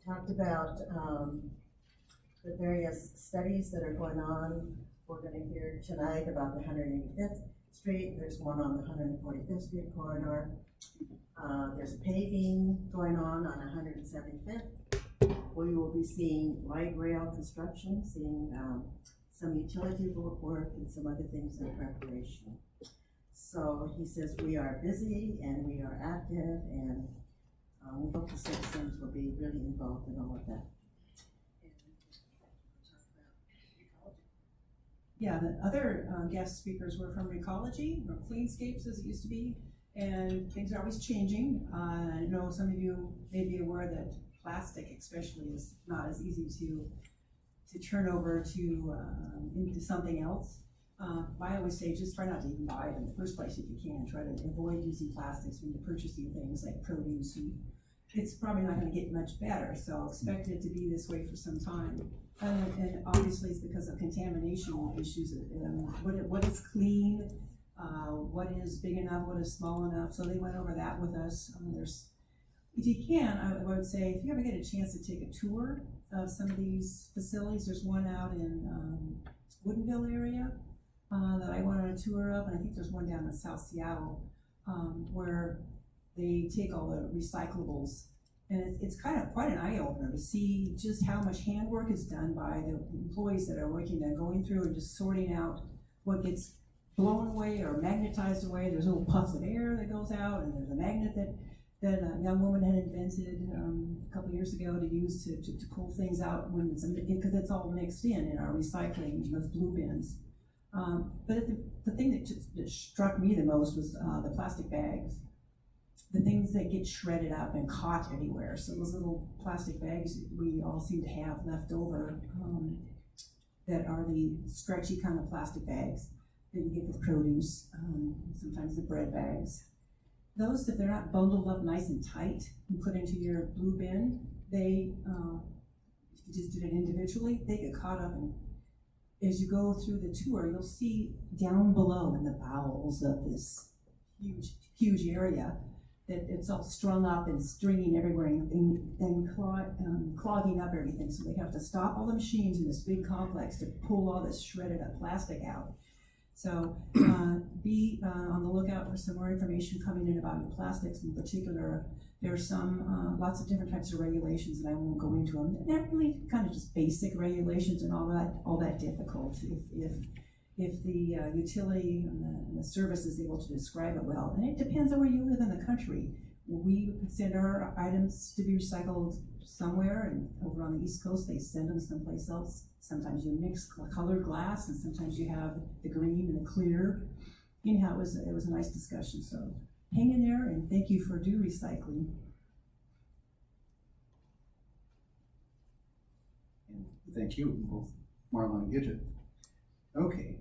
talked about the various studies that are going on. We're going to hear tonight about the 185th Street. There's one on the 145th Street corridor. There's paving going on 175th. We will be seeing light rail construction, seeing some utility work and some other things in preparation. So he says we are busy and we are active, and we hope the citizens will be really involved in all of that. Yeah, the other guest speakers were from Recology, or Cleanscapes as it used to be, and things are always changing. I know some of you may be aware that plastic especially is not as easy to turn over to into something else. I always say just try not to even buy it in the first place if you can. Try to avoid using plastics when you're purchasing things like produce, and it's probably not going to get much better, so expect it to be this way for some time. And obviously it's because of contamination issues. What is clean, what is big enough, what is small enough, so they went over that with us. If you can, I would say, if you ever get a chance to take a tour of some of these facilities, there's one out in Woodinville area that I went on a tour of, and I think there's one down in South Seattle where they take all the recyclables, and it's kind of quite an eye-opener to see just how much handwork is done by the employees that are working there, going through and just sorting out what gets blown away or magnetized away. There's little puffs of air that goes out, and there's a magnet that a young woman had invented a couple years ago to use to pull things out when because it's all mixed in our recycling, those blue bins. But the thing that struck me the most was the plastic bags. The things that get shredded up and caught anywhere. So those little plastic bags we all seem to have left over that are the stretchy kind of plastic bags that you get with produce, sometimes the bread bags. Those, if they're not bundled up nice and tight and put into your blue bin, they, if you just did it individually, they get caught up. And as you go through the tour, you'll see down below in the bowels of this huge area that it's all strung up and stringing everywhere and clogging up everything. So they have to stop all the machines in this big complex to pull all this shredded up plastic out. So be on the lookout for some more information coming in about your plastics in particular. There's some lots of different types of regulations, and I won't go into them. They're really kind of just basic regulations and all that difficult. If the utility and the service is able to describe it well, and it depends on where you live in the country. We send our items to be recycled somewhere, and over on the East Coast, they send them someplace else. Sometimes you mix colored glass, and sometimes you have the green and the clear. Anyhow, it was a nice discussion, so hang in there, and thank you for Do Recycling. And thank you, both Marlon and Gidget. Okay.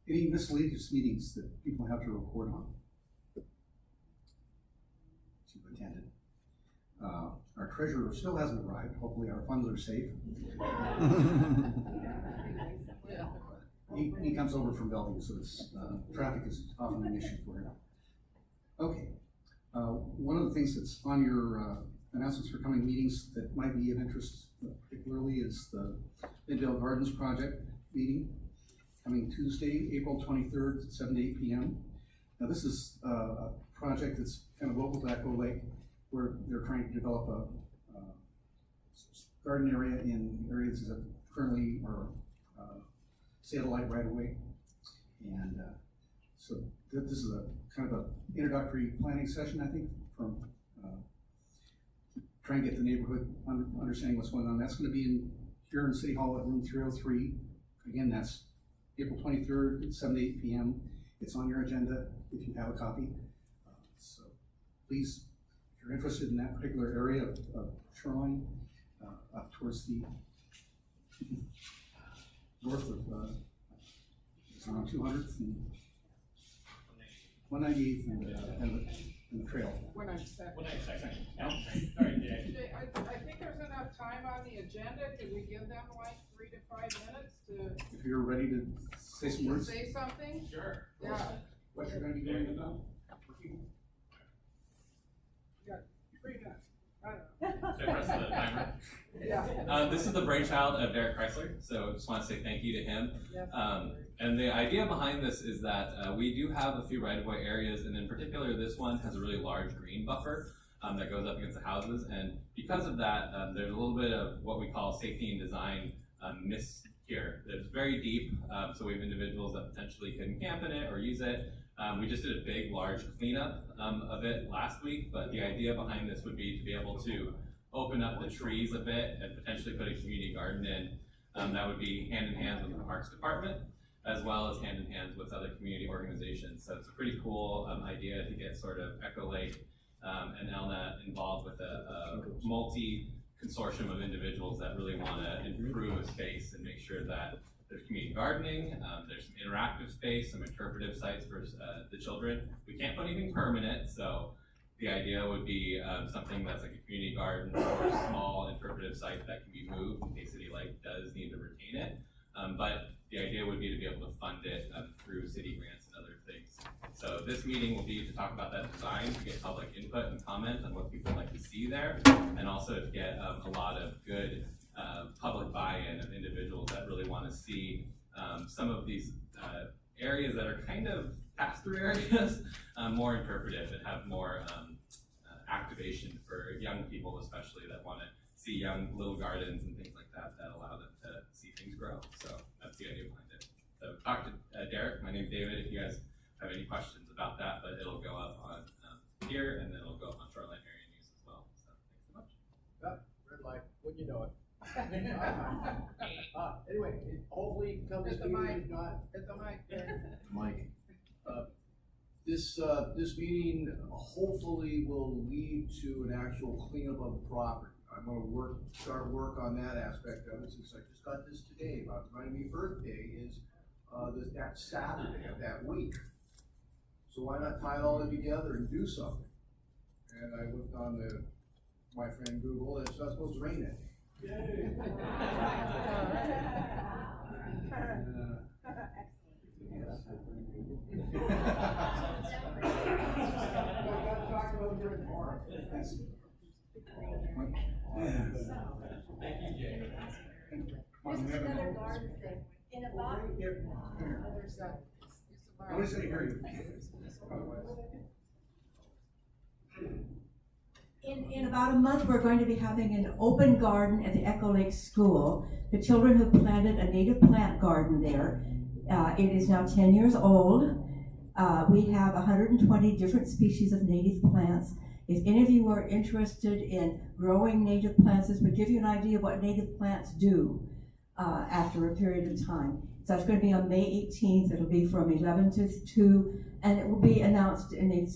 Any miscellaneous meetings that people have to report on? You've attended. Our treasurer still hasn't arrived. Hopefully our funds are safe. He comes over from Bellevue, so it's, traffic is often an issue for him. Okay. One of the things that's on your announcements for coming meetings that might be of interest particularly is the Midvale Gardens Project meeting. Coming Tuesday, April 23rd, at 7 to 8 p.m. Now this is a project that's kind of local to Echo Lake, where they're trying to develop a garden area in areas that currently are satellite right away. And so this is a kind of an introductory planning session, I think, from trying to get the neighborhood understanding what's going on. That's going to be here in City Hall at room 303. Again, that's April 23rd at 7 to 8 p.m. It's on your agenda if you have a copy. So please, if you're interested in that particular area of shoreline, up towards the north of it's on 200th and 198th and the trail. 192nd. I think there's enough time on the agenda. Could we give them like 3 to 5 minutes to? If you're ready to say some words. Say something? Sure. Yeah. What you're going to be doing about? You got 3 minutes. I don't know. So the rest of This is the brainchild of Derek Chrysler, so just want to say thank you to him. And the idea behind this is that we do have a few right-of-way areas, and in particular, this one has a really large green buffer that goes up against the houses. And because of that, there's a little bit of what we call safety and design miss here. It's very deep, so we have individuals that potentially couldn't camp in it or use it. We just did a big, large cleanup of it last week, but the idea behind this would be to be able to open up the trees a bit and potentially put a community garden in. That would be hand in hand with the Parks Department, as well as hand in hand with other community organizations. So it's a pretty cool idea to get sort of Echo Lake and Elna involved with a multi-consortium of individuals that really want to improve a space and make sure that there's community gardening, there's some interactive space, some interpretive sites for the children. We can't put anything permanent, so the idea would be something that's like a community garden or a small interpretive site that can be moved in case City Light does need to retain it. But the idea would be to be able to fund it through city grants and other things. So this meeting will be to talk about that design, to get public input and comment on what people like to see there, and also to get a lot of good public buy-in of individuals that really want to see some of these areas that are kind of pass-through areas more interpretive and have more activation for young people, especially that want to see young little gardens and things like that that allow them to see things grow. So that's the idea behind it. So talk to Derek. My name's David. If you guys have any questions about that, but it'll go up on here and then it'll go up on Shoreline Area News as well. So thanks so much. Yep, red light, wouldn't you know it? Anyway, hopefully come this Hit the meeting, mic. if not, Hit the mic, Derek. Mike. This meeting hopefully will lead to an actual cleanup of the property. I'm gonna start work on that aspect of it, since I just got this today, about my birthday is that Saturday of that week. So why not tie it all in together and do something? And I looked on my friend Google, and it's not supposed to rain that day. There's another garden thing in about, There's that. Nobody's gonna hear you. in about a month, we're going to be having an open garden at the Echo Lake School. The children have planted a native plant garden there. It is now 10 years old. We have 120 different species of native plants. If any of you are interested in growing native plants, this would give you an idea of what native plants do after a period of time. So it's going to be on May 18th. It'll be from 11 to 2, and it will be announced in the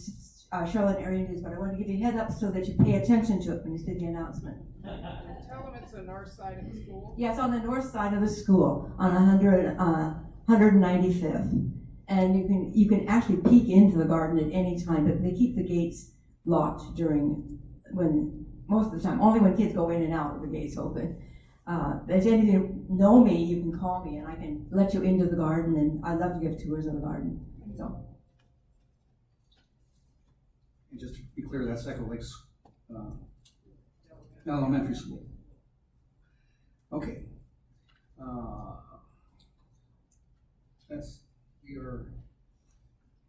Charlotte Area News. But I want to give you a head up so that you pay attention to it when you see the announcement. Tell them it's the north side of the school. Yeah, it's on the north side of the school on 195th. And you can actually peek into the garden at any time, but they keep the gates locked most of the time, only when kids go in and out, the gates open. If any of you know me, you can call me and I can let you into the garden, and I love to give tours of the garden. So. And just to be clear, that's Echo Lake's elementary school. Okay.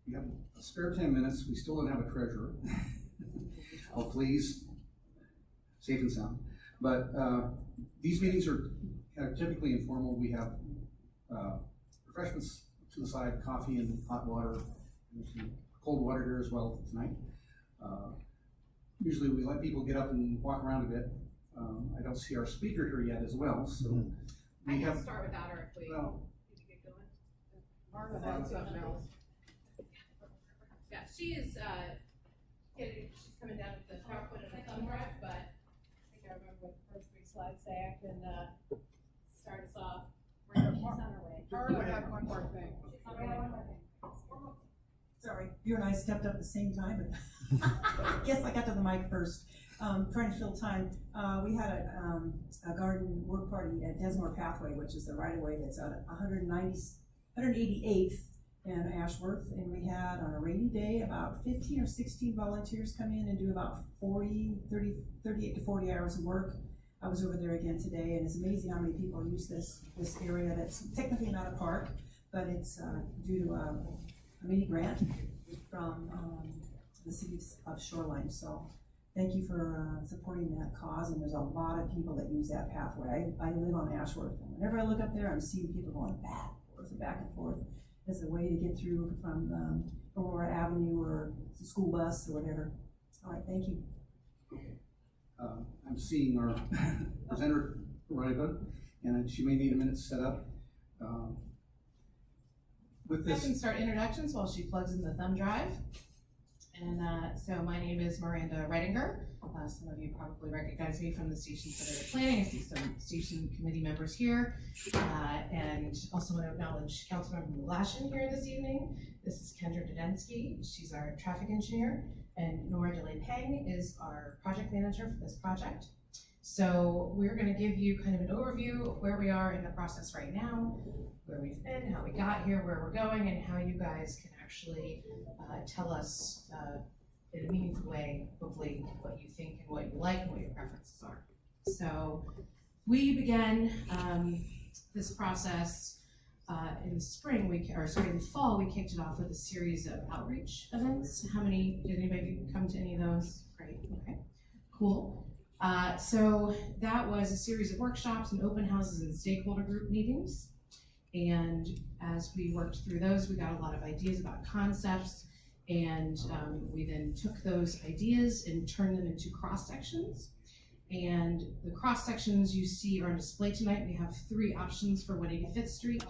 We have a spare 10 minutes. We still don't have a treasurer. Hopefully he's safe and sound. But these meetings are typically informal. We have refreshments to the side, coffee and hot water, and some cold water here as well tonight. Usually we let people get up and walk around a bit. I don't see our speaker here yet as well, so I can start without her if we need to get going. Martha had something else. Yeah, she is, she's coming down with the PowerPoint and a thumb drive, but I think I remember what the first 3 slides say. I can start us off. She's on her way. Martha had one more thing. She's on her way. Sorry, you and I stepped up at the same time, but I guess I got to the mic first. Trying to fill time. We had a garden work party at Desmore Pathway, which is the right-of-way that's at 188th and Ashworth, and we had on a rainy day about 15 or 16 volunteers come in and do about 38 to 40 hours of work. I was over there again today, and it's amazing how many people use this area that's technically not a park, but it's due to a mini grant from the city of Shoreline. So thank you for supporting that cause, and there's a lot of people that use that pathway. I live on Ashworth, and whenever I look up there, I'm seeing people going back and forth as a way to get through from Aurora Avenue or the school bus or whatever. All right, thank you. I'm seeing our presenter arrive up, and she may need a minute to set up. With I this, can start introductions while she plugs in the thumb drive. And so my name is Miranda Redinger. Some of you probably recognize me from the Station Center Planning. I see some station committee members here. And also want to acknowledge Councilmember Mulashin here this evening. This is Kendra Dudensky. She's our traffic engineer. And Nora DeLay Peng is our project manager for this project. So we're going to give you kind of an overview of where we are in the process right now, where we've been, how we got here, where we're going, and how you guys can actually tell us in a meaningful way, hopefully, what you think and what you like and what your preferences are. So we began this process in the spring, in the fall, we kicked it off with a series of outreach events. Did anybody of you come to any of those? Great, okay, cool. So that was a series of workshops and open houses and stakeholder group meetings. And as we worked through those, we got a lot of ideas about concepts, and we then took those ideas and turned them into cross sections. And the cross sections you see are on display tonight. We have 3 options for 185th Street,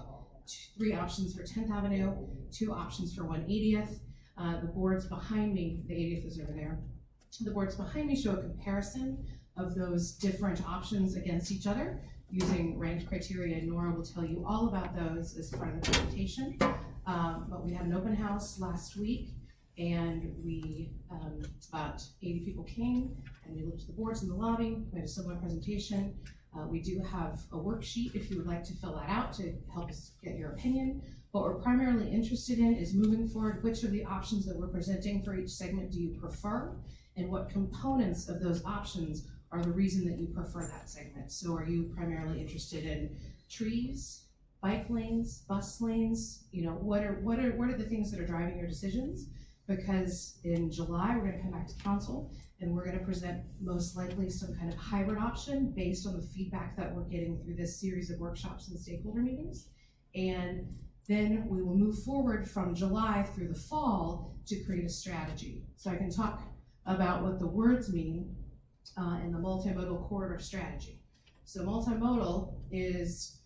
3 options for 10th Avenue, 2 options for 180th. The boards behind me, the 80th is over there. The boards behind me show a comparison of those different options against each other using ranked criteria. Nora will tell you all about those as part of the presentation. But we had an open house last week, and about 80 people came, and we looked at the boards in the lobby. We had a similar presentation. We do have a worksheet if you would like to fill that out to help us get your opinion. What we're primarily interested in is moving forward, which of the options that we're presenting for each segment do you prefer, and what components of those options are the reason that you prefer that segment. So are you primarily interested in trees, bike lanes, bus lanes? You know, what are the things that are driving your decisions? Because in July, we're gonna come back to council, and we're gonna present most likely some kind of hybrid option based on the feedback that we're getting through this series of workshops and stakeholder meetings. And then we will move forward from July through the fall to create a strategy. So I can talk about what the words mean in the multimodal corridor strategy. So multimodal is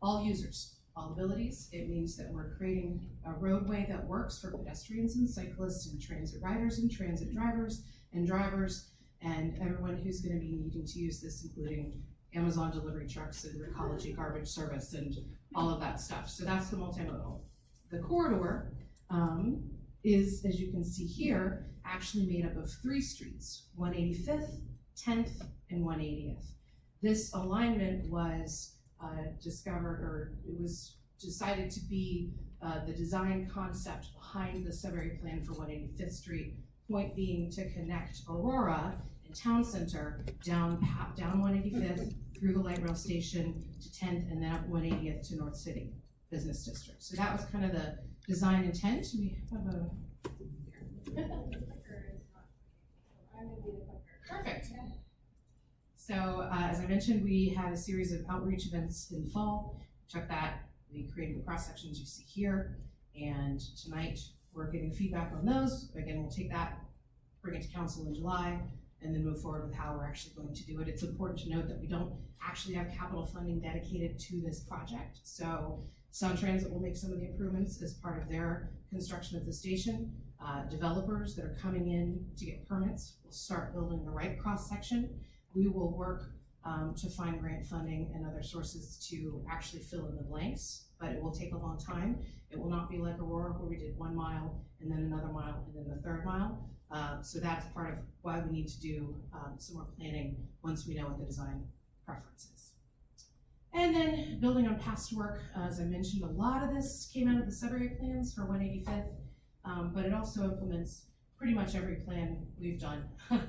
all users, all abilities. It means that we're creating a roadway that works for pedestrians and cyclists and transit riders and transit drivers and everyone who's going to be needing to use this, including Amazon delivery trucks and Recology garbage service and all of that stuff. So that's the multimodal. The corridor is, as you can see here, actually made up of 3 streets, 185th, 10th, and 180th. This alignment was decided to be the design concept behind the Sudbury plan for 185th Street, point being to connect Aurora and Town Center down 185th through the light rail station to 10th and then up 180th to North City Business District. So that was kind of the design intent. We have a perfect. So as I mentioned, we had a series of outreach events in the fall. Check that. We created the cross sections you see here, and tonight we're getting feedback on those. Again, we'll take that, bring it to council in July, and then move forward with how we're actually going to do it. It's important to note that we don't actually have capital funding dedicated to this project. So Sound Transit will make some of the improvements as part of their construction of the station. Developers that are coming in to get permits will start building the right cross section. We will work to find grant funding and other sources to actually fill in the blanks, but it will take a long time. It will not be like Aurora where we did 1 mile and then another mile and then the 3rd mile. So that's part of why we need to do some more planning once we know what the design preference is. And then building on past work, as I mentioned, a lot of this came out of the Sudbury plans for 185th, but it also implements pretty much every plan we've done. The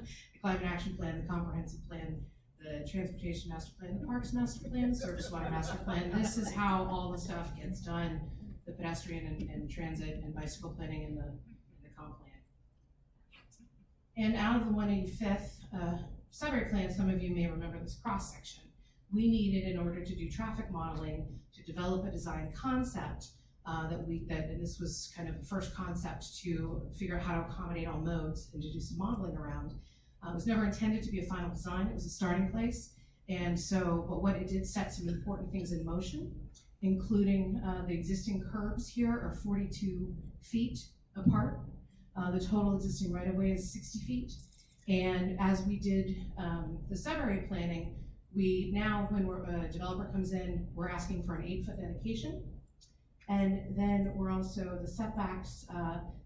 Climate Action Plan, the Comprehensive Plan, the transportation master plan, the parks master plan, the surface water master plan. This is how all the stuff gets done, the pedestrian and transit and bicycle planning in the comp plan. And out of the 185th Sudbury plan, some of you may remember this cross section. We needed, in order to do traffic modeling, to develop a design concept and this was kind of the first concept to figure out how to accommodate all modes and to do some modeling around. It was never intended to be a final design, it was a starting place. And so, but what it did set some important things in motion, including the existing curbs here are 42 feet apart. The total existing right-of-way is 60 feet. And as we did the Sudbury planning, we now, when a developer comes in, we're asking for an 8-foot dedication. And then we're also, the setbacks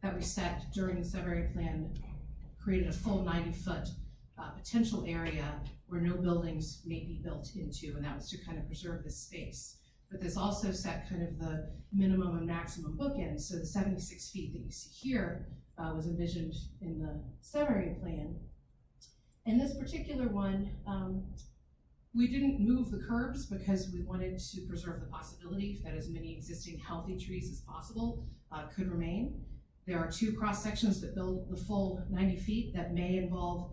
that we set during the Sudbury plan created a full 90-foot potential area where no buildings may be built into, and that was to kind of preserve this space. But this also set kind of the minimum and maximum bookends. So the 76 feet that you see here was envisioned in the Sudbury plan. And this particular one, we didn't move the curbs because we wanted to preserve the possibility that as many existing healthy trees as possible could remain. There are 2 cross sections that build the full 90 feet that may involve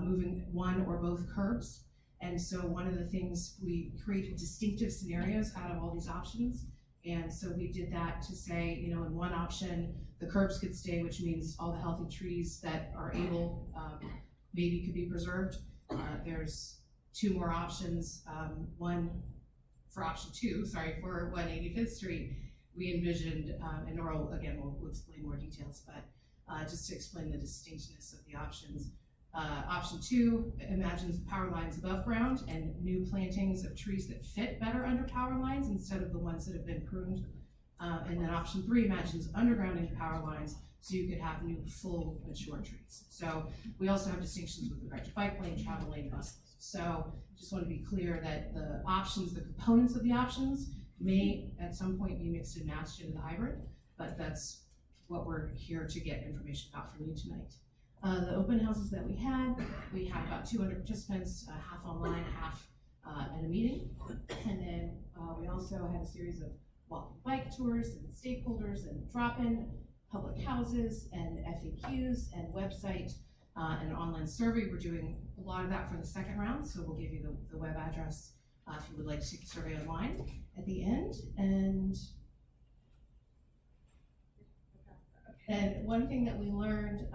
moving one or both curbs. And so one of the things, we created distinctive scenarios out of all these options. And so we did that to say, you know, in one option, the curbs could stay, which means all the healthy trees that are able, maybe could be preserved. There's 2 more options. One for option 2, for 185th Street, we envisioned, and Nora, again, we'll explain more details, but just to explain the distinctness of the options. Option 2 imagines power lines above ground and new plantings of trees that fit better under power lines instead of the ones that have been pruned. And then option 3 imagines undergrounding power lines so you could have new full mature trees. So we also have distinctions with regard to bike lane, travel lane, bus lane. So just want to be clear that the options, the components of the options may at some point be mixed and matched into the hybrid, but that's what we're here to get information about from you tonight. The open houses that we had about 200 participants, half online, half at a meeting. And then we also had a series of walking bike tours and stakeholders and drop-in public houses and FAQs and website and an online survey. We're doing a lot of that for the second round, so we'll give you the web address if you would like to take the survey online at the end. And one thing that we learned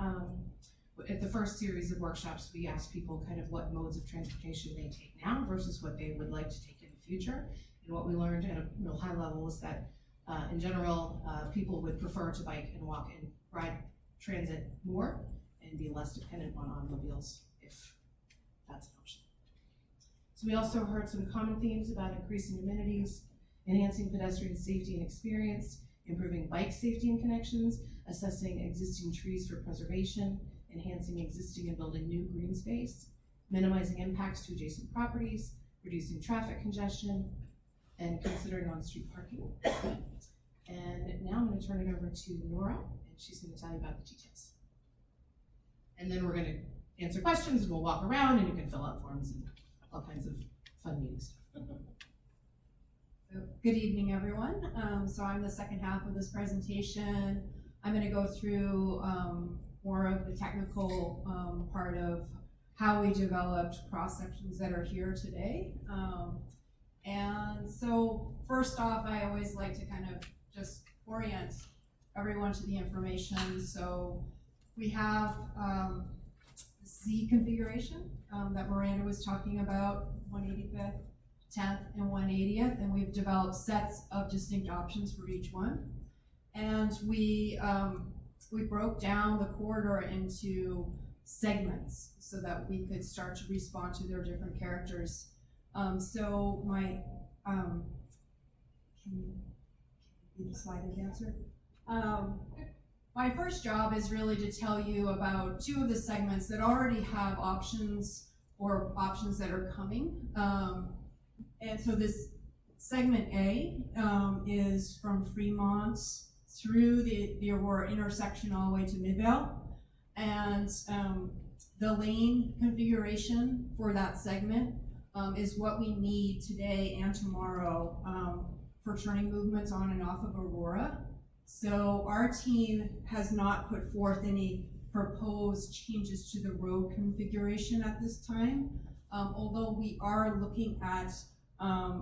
at the first series of workshops, we asked people kind of what modes of transportation they take now versus what they would like to take in the future. And what we learned at a real high level is that in general, people would prefer to bike and walk and ride transit more and be less dependent on automobiles if that's an option. So we also heard some common themes about increasing amenities, enhancing pedestrian safety and experience, improving bike safety and connections, assessing existing trees for preservation, enhancing existing and building new green space, minimizing impacts to adjacent properties, reducing traffic congestion, and considering on-street parking. And now I'm going to turn it over to Nora, and she's going to tell you about the details. And then we're going to answer questions, and we'll walk around, and you can fill out forms and all kinds of fun meeting stuff. Good evening, everyone. So I'm the second half of this presentation. I'm going to go through more of the technical part of how we developed cross sections that are here today. And so first off, I always like to kind of just orient everyone to the information. So we have the Z configuration that Miranda was talking about, 185th, 10th, and 180th, and we've developed sets of distinct options for each one. And we broke down the corridor into segments so that we could start to respond to their different characters. So my, can you give the slide advancer? My first job is really to tell you about 2 of the segments that already have options or options that are coming. And so this segment A is from Fremont through the Aurora intersection all the way to Midvale. And The lane configuration for that segment is what we need today and tomorrow for turning movements on and off of Aurora. So our team has not put forth any proposed changes to the road configuration at this time, although we are looking at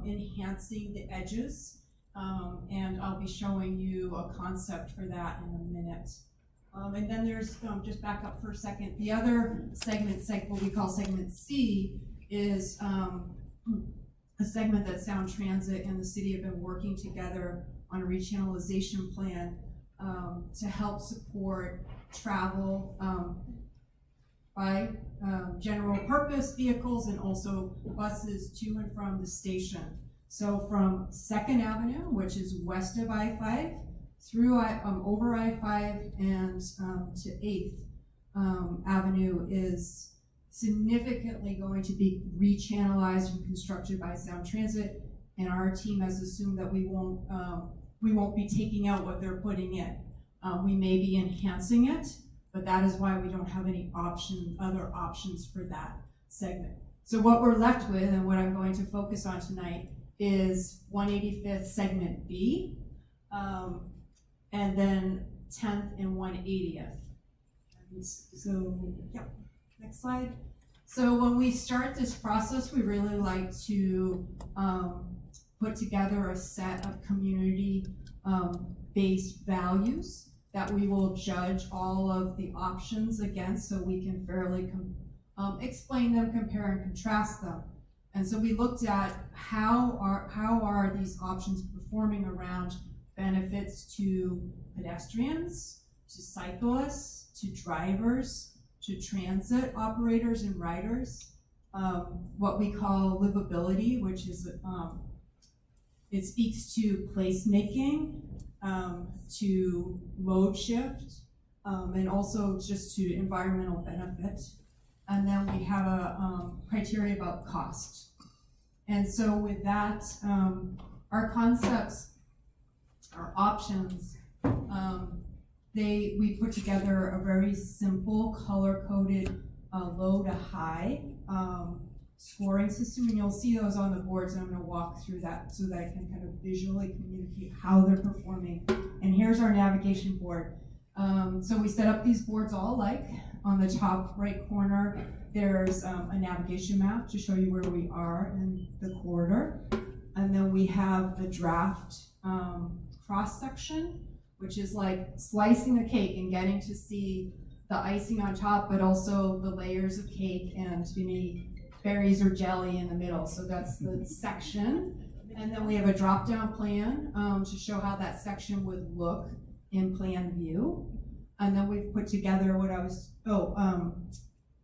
enhancing the edges, and I'll be showing you a concept for that in a minute. And then there's, just back up for a second, the other segment, what we call segment C, is a segment that Sound Transit and the city have been working together on a rechannelization plan to help support travel by general purpose vehicles and also buses to and from the station. So from 2nd Avenue, which is west of I-5, through over I-5 and to 8th Avenue is significantly going to be rechannelized and constructed by Sound Transit, and our team has assumed that we won't be taking out what they're putting in. We may be enhancing it, but that is why we don't have any other options for that segment. So what we're left with, and what I'm going to focus on tonight, is 185th segment B, and then 10th and 180th. And so, yeah, next slide. So when we start this process, we really like to put together a set of community based values that we will judge all of the options against, so we can fairly explain them, compare and contrast them. And so we looked at how are these options performing around benefits to pedestrians, to cyclists, to drivers, to transit operators and riders, what we call livability, which is it speaks to placemaking, to mode shift, and also just to environmental benefit. And then we have a criteria about cost. And so with that, our concepts, our options, we put together a very simple color-coded low to high scoring system, and you'll see those on the boards, and I'm going to walk through that so that I can kind of visually communicate how they're performing. And here's our navigation board. So we set up these boards all alike. On the top right corner, there's a navigation map to show you where we are in the corridor. And then we have the draft cross-section, which is like slicing a cake and getting to see the icing on top, but also the layers of cake and maybe berries or jelly in the middle. So that's the section. And then we have a drop-down plan to show how that section would look in plan view. And then we've put together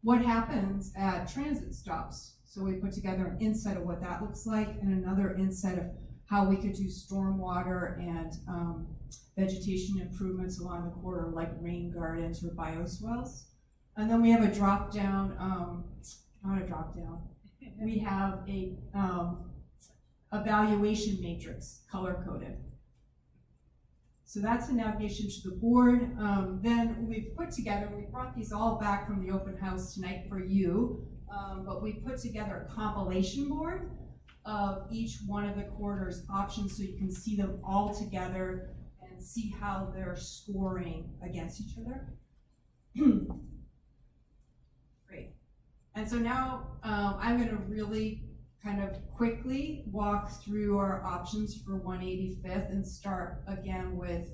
what happens at transit stops. So we put together an inset of what that looks like and another inset of how we could do stormwater and vegetation improvements along the corridor, like rain gardens or bioswales. And then we have a drop down, not a drop down, we have a evaluation matrix color coded. So that's the navigation to the board. Then we brought these all back from the open house tonight for you, but we put together a compilation board of each one of the corridor's options so you can see them all together and see how they're scoring against each other. Great. And so now I'm going to really kind of quickly walk through our options for 185th and start again with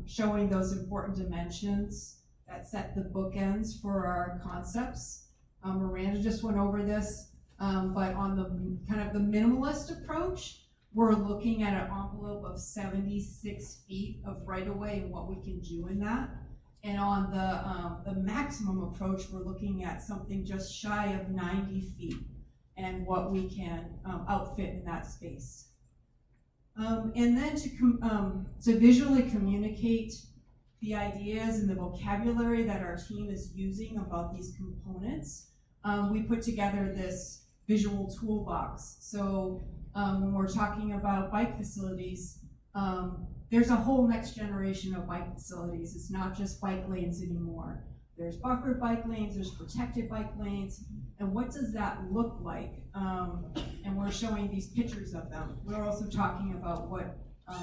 showing those important dimensions that set the bookends for our concepts. Miranda just went over this, but on the kind of the minimalist approach, we're looking at an envelope of 76 feet of right-of-way and what we can do in that. And on the maximum approach, we're looking at something just shy of 90 feet and what we can outfit in that space. And then to visually communicate the ideas and the vocabulary that our team is using about these components, we put together this visual toolbox. So when we're talking about bike facilities, there's a whole next generation of bike facilities. It's not just bike lanes anymore. there's buffer bike lanes, there's protected bike lanes, and what does that look like? And we're showing these pictures of them. We're also talking about what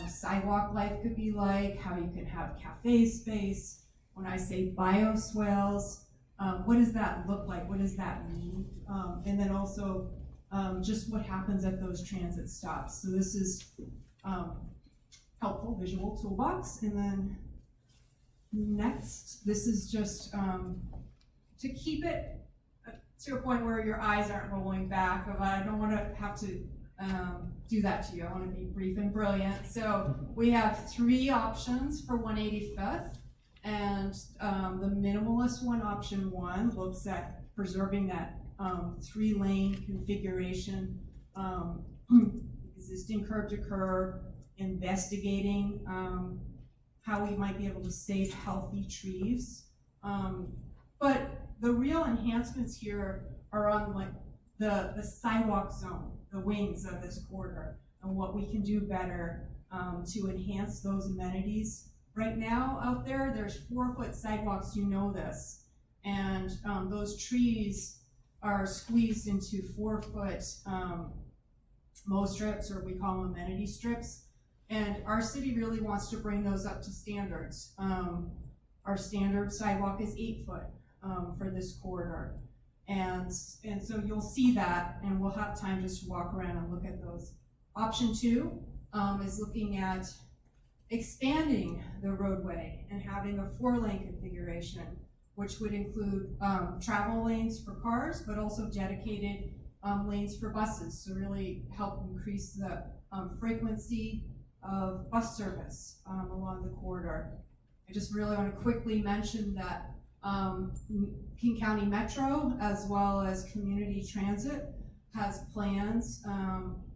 sidewalk life could be like, how you can have cafe space. When I say bioswales, what does that look like? What does that mean? And then also just what happens at those transit stops. So this is helpful visual toolbox. And then next, this is just to keep it to a point where your eyes aren't rolling back. But I don't want to have to do that to you. I want to be brief and brilliant. So we have 3 options for 185th. And the minimalist one, option 1, looks at preserving that 3-lane configuration, existing curb to curb, investigating how we might be able to save healthy trees. But the real enhancements here are on like the sidewalk zone, the wings of this corridor, and what we can do better to enhance those amenities. Right now out there, there's 4-foot sidewalks, you know this, and those trees are squeezed into 4-foot mow strips, or we call them amenity strips. And our city really wants to bring those up to standards. Our standard sidewalk is 8 foot for this corridor. And so you'll see that, and we'll have time just to walk around and look at those. Option 2 is looking at expanding the roadway and having a 4-lane configuration, which would include travel lanes for cars, but also dedicated lanes for buses. So really help increase the frequency of bus service along the corridor. I just really want to quickly mention that King County Metro, as well as Community Transit, has plans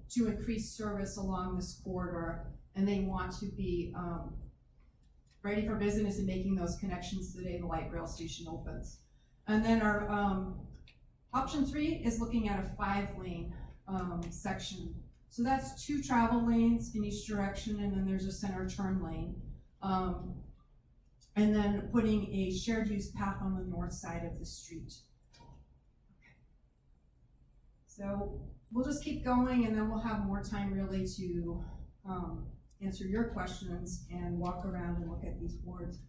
to increase service along this corridor, and they want to be ready for business and making those connections the day the light rail station opens. And then our option 3 is looking at a 5-lane section. So that's 2 travel lanes in each direction, and then there's a center turn lane. And then putting a shared use path on the north side of the street. Okay. So we'll just keep going, and then we'll have more time really to answer your questions and walk around and look at these boards.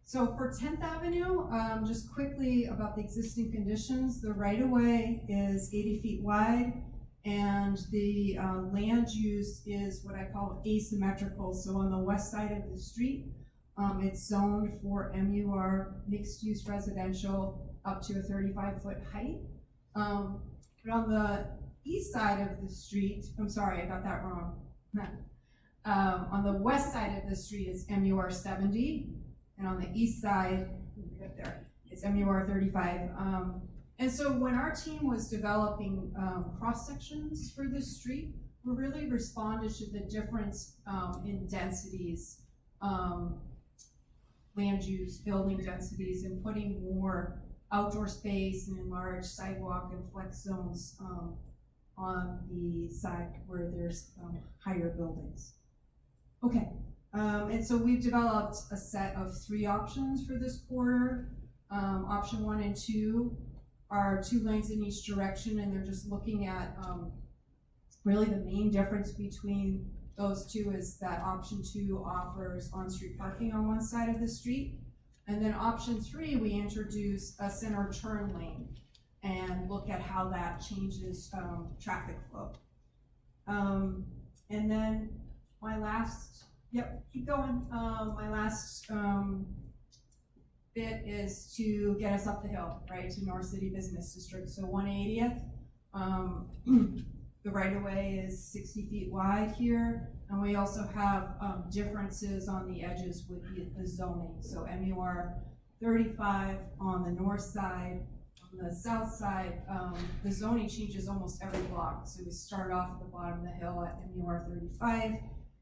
So for 10th Avenue, just quickly about the existing conditions, the right-of-way is 80 feet wide, and the land use is what I call asymmetrical. So on the west side of the street, it's zoned for MUR, mixed-use residential, up to a 35-foot height. But on the east side of the street, I'm sorry, I got that wrong. On the west side of the street is MUR 70, and on the east side, right there, it's MUR 35. And so when our team was developing cross sections for this street, we really responded to the difference in densities, land use, building densities, and putting more outdoor space and enlarged sidewalk and flex zones on the side where there's higher buildings. Okay, and so we've developed a set of 3 options for this corridor. Option 1 and 2 are 2 lanes in each direction, and they're just looking at really the main difference between those 2 is that option 2 offers on-street parking on one side of the street. And then option 3, we introduce a center turn lane and look at how that changes traffic flow. And then my last, keep going. My last bit is to get us up the hill, right, to North City Business District. So 180th, the right-of-way is 60 feet wide here, and we also have differences on the edges with the zoning. So MUR 35 on the north side. On the south side, the zoning changes almost every block. So we start off at the bottom of the hill at MUR 35,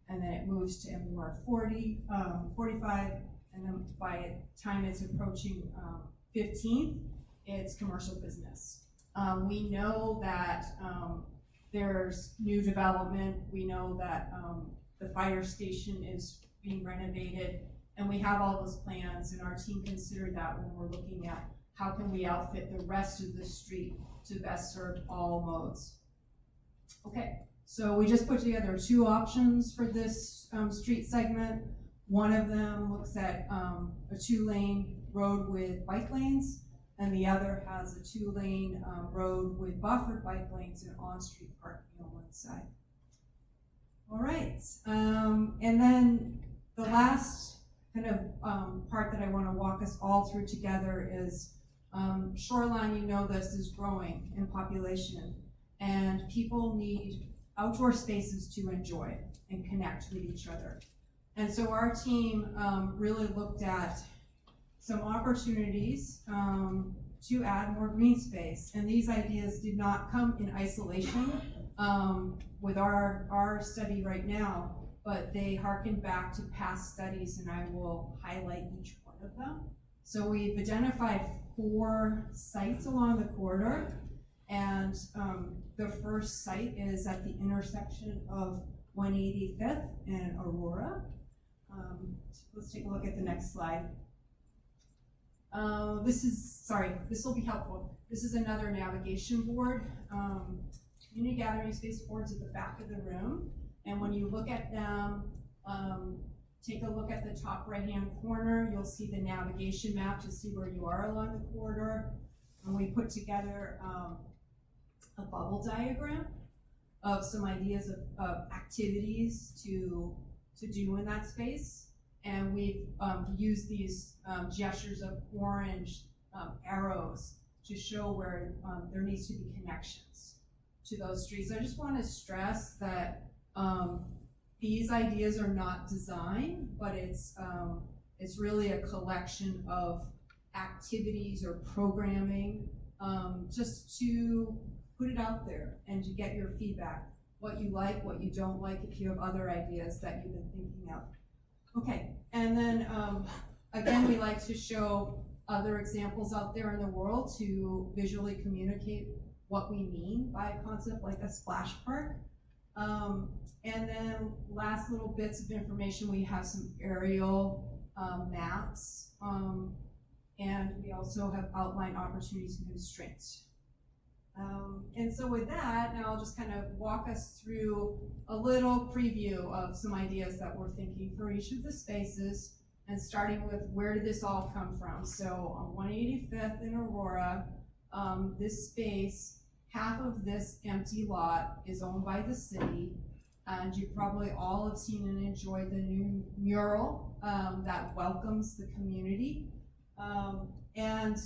and then it moves to MUR 45, and then by the time it's approaching 15th, it's commercial business. We know that there's new development. We know that the fire station is being renovated, And we have all those plans, and our team considered that when we're looking at how can we outfit the rest of the street to best serve all modes. Okay, so we just put together 2 options for this street segment. One of them looks at a 2-lane road with bike lanes, and the other has a 2-lane road with buffered bike lanes and on-street parking on one side. All right, and then the last kind of part that I want to walk us all through together is Shoreline, you know this, is growing in population, and people need outdoor spaces to enjoy and connect with each other. And so our team really looked at some opportunities to add more green space. And these ideas did not come in isolation with our study right now, but they harken back to past studies, and I will highlight each one of them. So we've identified 4 sites along the corridor, and the first site is at the intersection of 185th and Aurora. Let's take a look at the next slide. This will be helpful. This is another navigation board. Community gathering space boards at the back of the room. And when you look at them, take a look at the top right-hand corner. You'll see the navigation map to see where you are along the corridor. And we put together a bubble diagram of some ideas of activities to do in that space. And we've used these gestures of orange arrows to show where there needs to be connections to those streets. I just want to stress that these ideas are not design, but it's really a collection of activities or programming just to put it out there and to get your feedback, what you like, what you don't like, if you have other ideas that you've been thinking of. Okay, and then again, we like to show other examples out there in the world to visually communicate what we mean by a concept like a splash park. And then last little bits of information, we have some aerial maps, and we also have outline opportunities and constraints. And so with that, now I'll just kind of walk us through a little preview of some ideas that we're thinking for each of the spaces, and starting with where did this all come from. So on 185th in Aurora, this space, half of this empty lot is owned by the city, and you probably all have seen and enjoyed the new mural that welcomes the community. And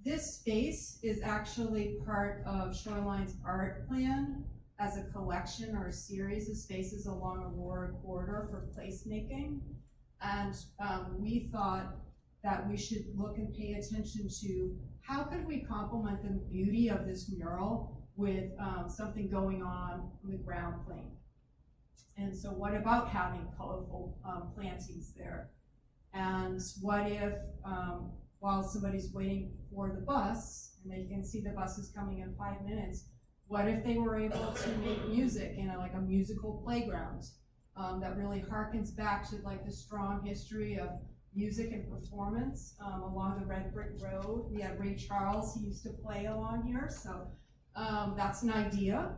this space is actually part of Shoreline's art plan as a collection or a series of spaces along Aurora corridor for placemaking. And we thought that we should look and pay attention to how could we complement the beauty of this mural with something going on the ground plane. And so what about having colorful plantings there? And what if, while somebody's waiting for the bus, and they can see the bus is coming in 5 minutes, what if they were able to make music in like a musical playground that really harkens back to like the strong history of music and performance along the Red Brick Road. We had Ray Charles, he used to play along here, so that's an idea.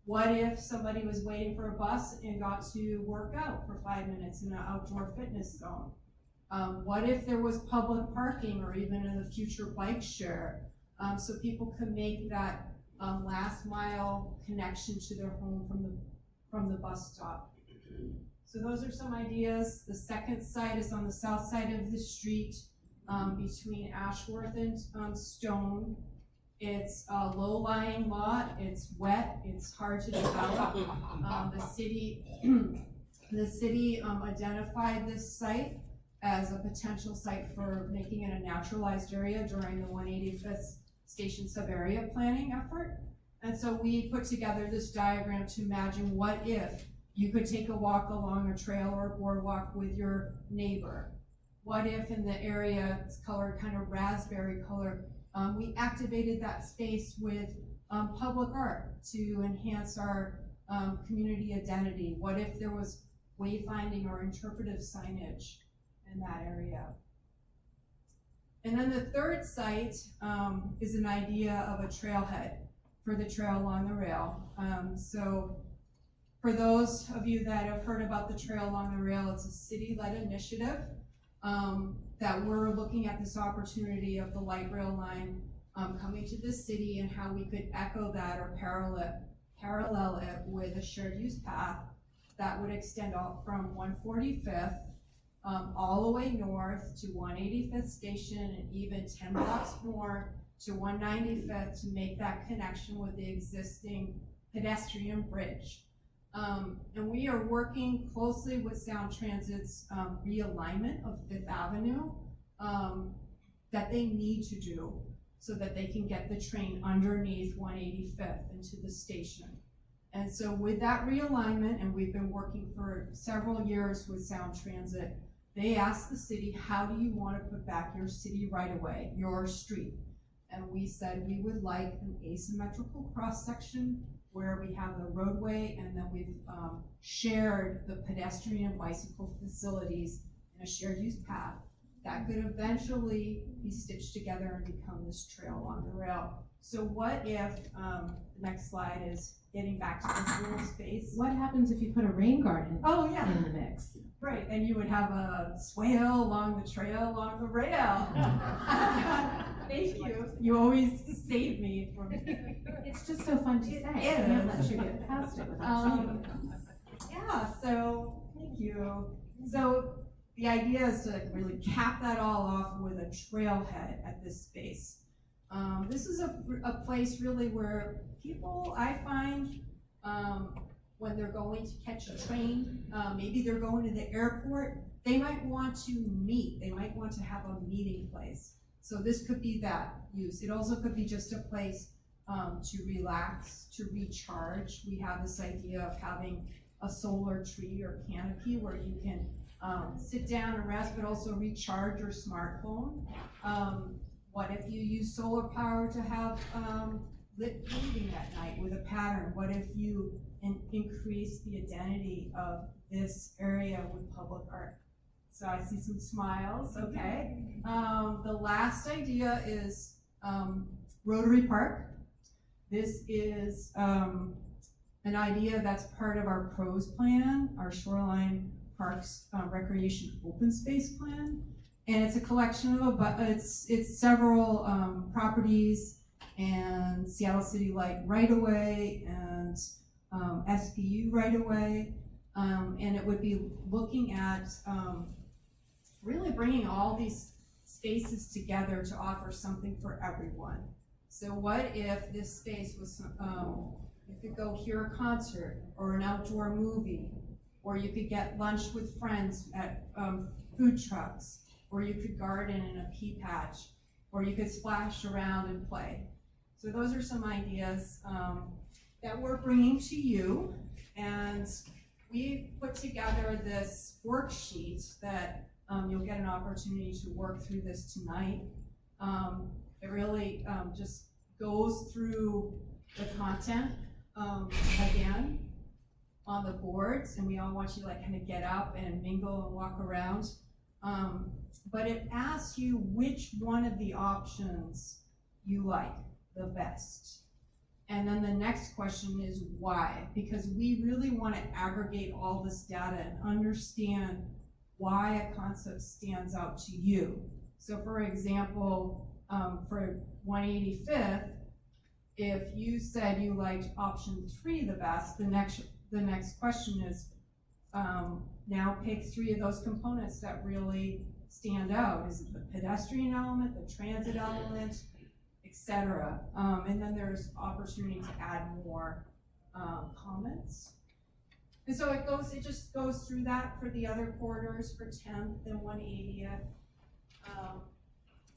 What if somebody was waiting for a bus and got to work out for 5 minutes in an outdoor fitness zone? What if there was public parking or even in the future bike share so people could make that last mile connection to their home from the bus stop? So those are some ideas. The second site is on the south side of the street between Ashworth and Stone. It's a low-lying lot, it's wet, it's hard to develop. The city identified this site as a potential site for making it a naturalized area during the 185th Station sub-area planning effort. And so we put together this diagram to imagine what if you could take a walk along a trail or a boardwalk with your neighbor. What if in the area, it's colored kind of raspberry color, we activated that space with public art to enhance our community identity? What if there was wayfinding or interpretive signage in that area. And then the third site is an idea of a trailhead for the trail along the rail. So for those of you that have heard about the trail along the rail, it's a city-led initiative that we're looking at this opportunity of the light rail line coming to the city and how we could echo that or parallel it with a shared use path that would extend out from 145th all the way north to 185th station and even 10 blocks more to 195th to make that connection with the existing pedestrian bridge. And we are working closely with Sound Transit's realignment of Fifth Avenue that they need to do so that they can get the train underneath 185th into the station. And so with that realignment, and we've been working for several years with Sound Transit, they asked the city, how do you want to put back your city right away, your street? And we said we would like an asymmetrical cross section where we have the roadway and then we've shared the pedestrian and bicycle facilities in a shared use path that could eventually be stitched together and become this trail along the rail. So what if, the next slide is getting back to the pool space. What happens if you put a rain garden Oh yeah, in the mix? right, and you would have a swale along the trail along the rail. Thank you, you always save me from. It's just so fun to say. I It can't is. let you get past it without saying it. Yeah, so, thank you. So, the idea is to really cap that all off with a trailhead at this space. This is a place really where people, I find, when they're going to catch a train, maybe they're going to the airport, they might want to meet, they might want to have a meeting place. So this could be that use. It also could be just a place to relax, to recharge. We have this idea of having a solar tree or canopy where you can sit down and rest, but also recharge your smartphone. What if you use solar power to have lit painting at night with a pattern? What if you increase the identity of this area with public art? So I see some smiles, okay. The last idea is Rotary Park. This is an idea that's part of our PROS plan, our Shoreline Parks Recreation Open Space Plan. And it's a collection of, it's several properties and Seattle City Light right-of-way and SPU right-of-way. And it would be looking at really bringing all these spaces together to offer something for everyone. So what if this space was, you could go hear a concert or an outdoor movie, or you could get lunch with friends at food trucks, or you could garden in a pea patch, or you could splash around and play. So those are some ideas that we're bringing to you, and we put together this worksheet that you'll get an opportunity to work through this tonight. It really just goes through the content again on the boards, and we all want you to like kind of get up and mingle and walk around. But it asks you which one of the options you like the best. And then the next question is why? Because we really want to aggregate all this data and understand why a concept stands out to you. So for example, for 185th, if you said you liked option 3 the best, the next question is, now pick 3 of those components that really stand out. Is it the pedestrian element, the transit element, etc.? And then there's opportunity to add more comments. And so it just goes through that for the other corridors for 10th and 180th.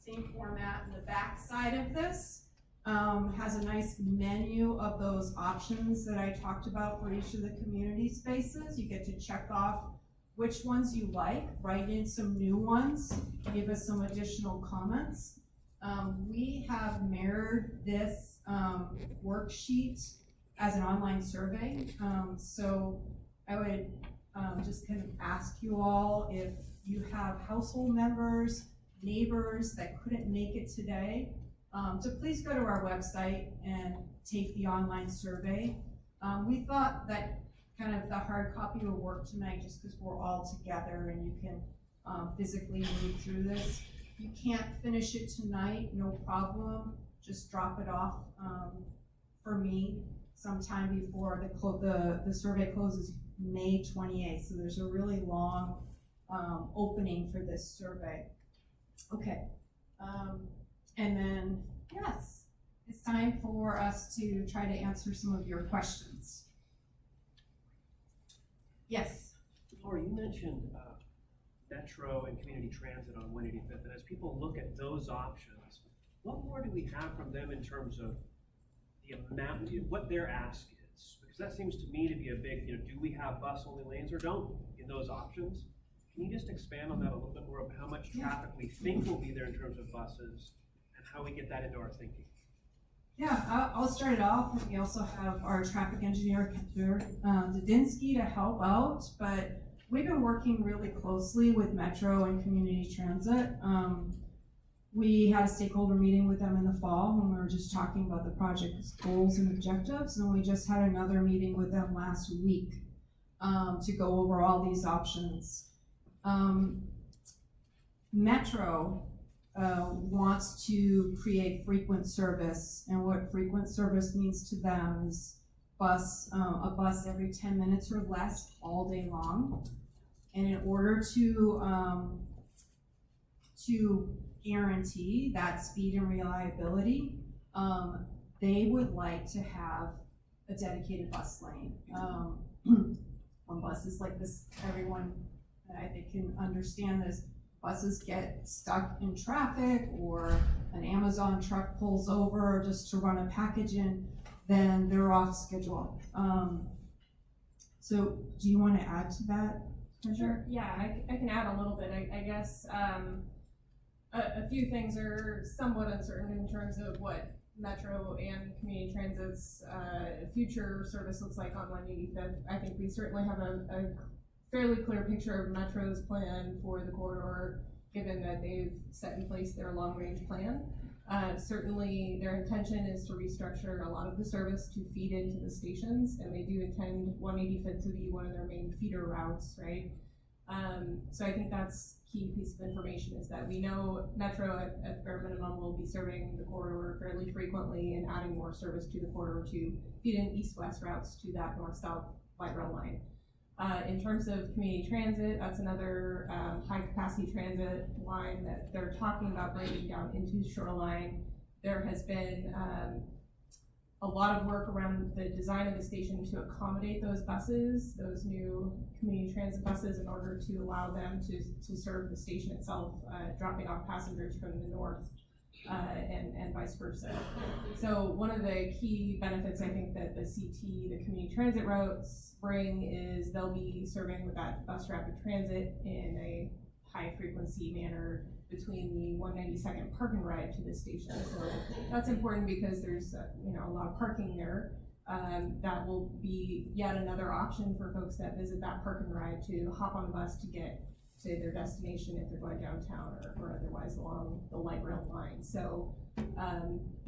Same format. And the back side of this has a nice menu of those options that I talked about for each of the community spaces. You get to check off which ones you like, write in some new ones, give us some additional comments. We have mirrored this worksheet as an online survey. So I would just kind of ask you all if you have household members, neighbors that couldn't make it today, to please go to our website and take the online survey. We thought that kind of the hard copy will work tonight just because we're all together and you can physically move through this. You can't finish it tonight, no problem. Just drop it off for me sometime before the survey closes May 28th. So there's a really long opening for this survey. Okay, and then yes, it's time for us to try to answer some of your questions. Yes. Laura, you mentioned Metro and community transit on 185th, and as people look at those options, what more do we have from them in terms of the amount, what their ask is? Because that seems to me to be a big, do we have bus-only lanes or don't in those options? Can you just expand on that a little bit more of how much traffic we think will be there in terms of buses and how we get that into our thinking? Yeah, I'll start it off. We also have our traffic engineer, Dudinsky, to help out, but we've been working really closely with Metro and community transit. We had a stakeholder meeting with them in the fall when we were just talking about the project's goals and objectives, and we just had another meeting with them last week to go over all these options. Metro wants to create frequent service, and what frequent service means to them is a bus every 10 minutes or less all day long. And in order to guarantee that speed and reliability, they would like to have a dedicated bus lane. On buses like this, everyone I think can understand this. Buses get stuck in traffic, or an Amazon truck pulls over just to run a package in, then they're off schedule. So do you want to add to that? Sure. Yeah, I can add a little bit. I guess a few things are somewhat uncertain in terms of what Metro and community transit's future service looks like on 185th. I think we certainly have a fairly clear picture of Metro's plan for the corridor, given that they've set in place their long-range plan. Certainly their intention is to restructure a lot of the service to feed into the stations, and they do intend 185th to be one of their main feeder routes, right? So I think that's key piece of information, is that we know Metro at bare minimum will be serving the corridor fairly frequently and adding more service to the corridor to feed in east-west routes to that north-south light rail line. In terms of community transit, that's another high-capacity transit line that they're talking about breaking down into Shoreline. There has been a lot of work around the design of the station to accommodate those buses, those new community transit buses, in order to allow them to serve the station itself, dropping off passengers from the north and vice versa. So one of the key benefits I think that the CT, the community transit routes, bring is they'll be serving with that bus rapid transit in a high frequency manner between the 192nd park and ride to the station. So that's important because there's a lot of parking there. That will be yet another option for folks that visit that park and ride to hop on the bus to get to their destination if they're going downtown or otherwise along the light rail line. So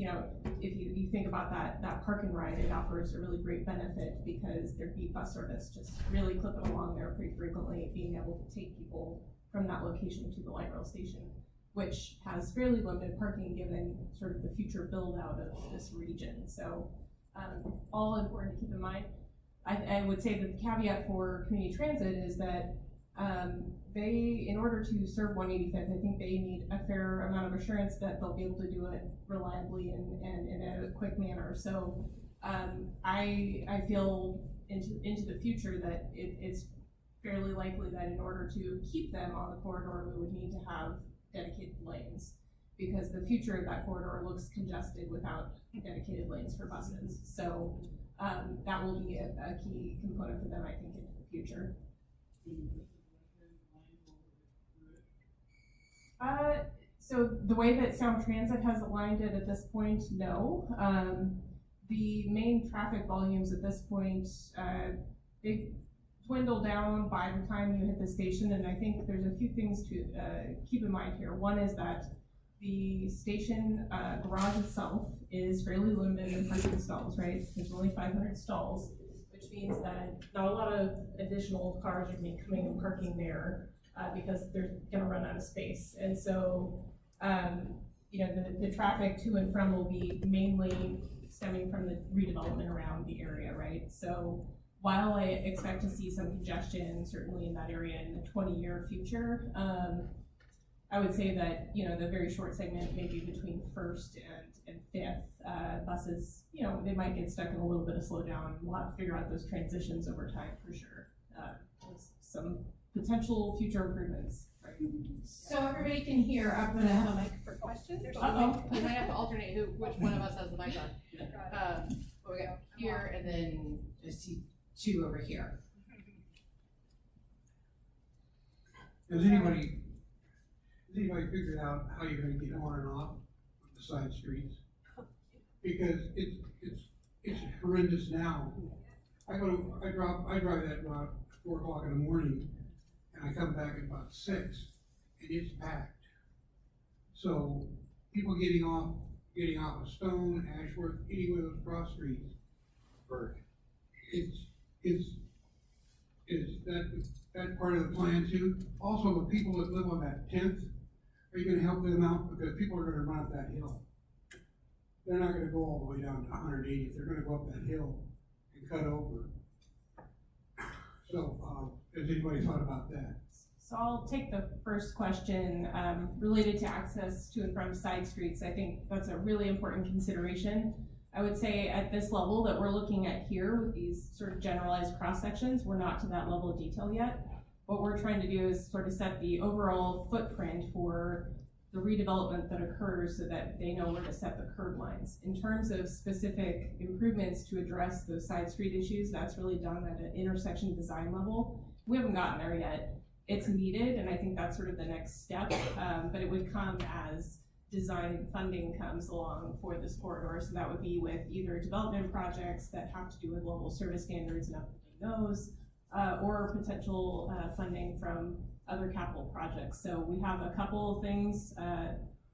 if you think about that park and ride, it offers a really great benefit because their beat bus service just really clipping along there pretty frequently, being able to take people from that location to the light rail station, which has fairly limited parking given sort of the future build out of this region. So all important to keep in mind. I would say that the caveat for community transit is that they, in order to serve 185th, I think they need a fair amount of assurance that they'll be able to do it reliably and in a quick manner. So I feel into the future that it's fairly likely that in order to keep them on the corridor, we would need to have dedicated lanes, because the future of that corridor looks congested without dedicated lanes for buses. So that will be a key component for them, I think, into the future. So the way that Sound Transit has aligned it at this point, no. The main traffic volumes at this point, big dwindle down by the time you hit the station, and I think there's a few things to keep in mind here. One is that the station garage itself is fairly limited in parking stalls, right? There's only 500 stalls, which means that not a lot of additional cars are going to be coming and parking there because they're going to run out of space. And so, the traffic to and from will be mainly stemming from the redevelopment around the area, right? So while I expect to see some congestion, certainly in that area in the 20-year future, I would say that, the very short segment, maybe between First and Fifth, buses, they might get stuck in a little bit of slowdown. We'll have to figure out those transitions over time for sure. With some potential future improvements. Right? So everybody can hear, I'm gonna have a mic for questions. Uh-oh. We might have to alternate which one of us has the mic on. We got here and then I see two over here. Has anybody figured out how you're gonna get on and off the side streets? Because it's horrendous now. I drive that route at 4 o'clock in the morning, and I come back at about 6, and it's packed. So people getting off of Stone, Ashworth, any of those cross streets, is that part of the plan too? Also, the people that live on that 10th, are you gonna help them out? Because people are gonna run up that hill. They're not gonna go all the way down to 180th, they're gonna go up that hill and cut over. So, has anybody thought about that? So I'll take the first question related to access to and from side streets. I think that's a really important consideration. I would say at this level that we're looking at here with these sort of generalized cross sections, we're not to that level of detail yet. What we're trying to do is sort of set the overall footprint for the redevelopment that occurs so that they know where to set the curb lines. In terms of specific improvements to address those side street issues, that's really done at an intersection design level. We haven't gotten there yet. It's needed, and I think that's sort of the next step, but it would come as design funding comes along for this corridor. So that would be with either development projects that have to do with local service standards and updating those, or potential funding from other capital projects. So we have a couple of things.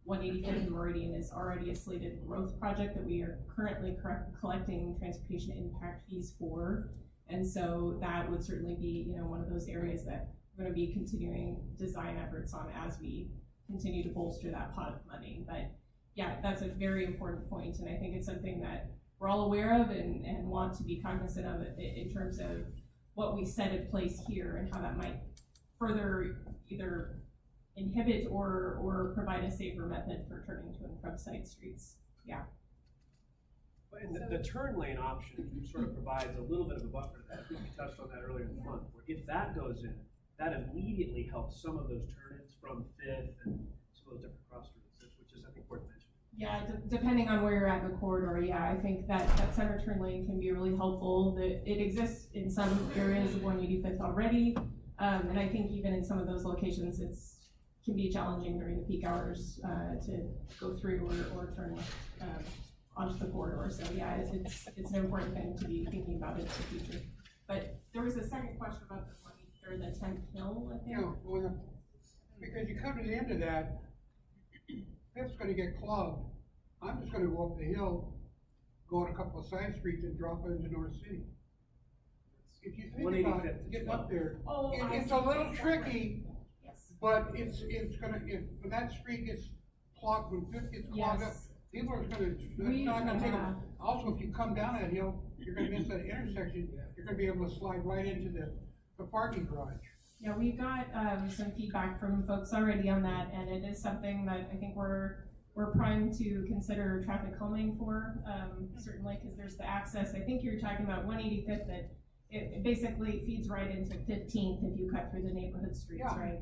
185th Meridian is already a slated growth project that we are currently collecting transportation impact fees for. And so that would certainly be, one of those areas that we're going to be continuing design efforts on as we continue to bolster that pot of money. But yeah, that's a very important point, and I think it's something that we're all aware of and want to be cognizant of in terms of what we set in place here and how that might further either inhibit or provide a safer method for turning to and from side streets. Yeah. And the turn lane option sort of provides a little bit of a buffer to that. I think you touched on that earlier in the month, where if that goes in, that immediately helps some of those turn-ins from Fifth and some of those different cross streets, which is, I think, worth mentioning. Yeah, depending on where you're at in the corridor, yeah, I think that center turn lane can be really helpful. It exists in some areas of 185th already, and I think even in some of those locations, can be challenging during the peak hours to go through or turn onto the corridor. So yeah, it's an important thing to be thinking about in the future. But there was a second question about the 10th hill, I think. Yeah, well, because you come to the end of that, it's gonna get clogged. I'm just gonna go up the hill, go on a couple of side streets and drop into North City. If you think about it, getting up there, it's a little tricky, yes. But it's gonna, when that street gets clogged, when Fifth gets clogged up, people are gonna, it's not gonna take them. Also, if you come down that hill, you're gonna miss that intersection, you're gonna be able to slide right into the parking garage. Yeah, we've got some feedback from folks already on that, and it is something that I think we're primed to consider traffic calming for, certainly, because there's the access. I think you're talking about 185th, that it basically feeds right into 15th if you cut through the neighborhood streets, yeah. Right?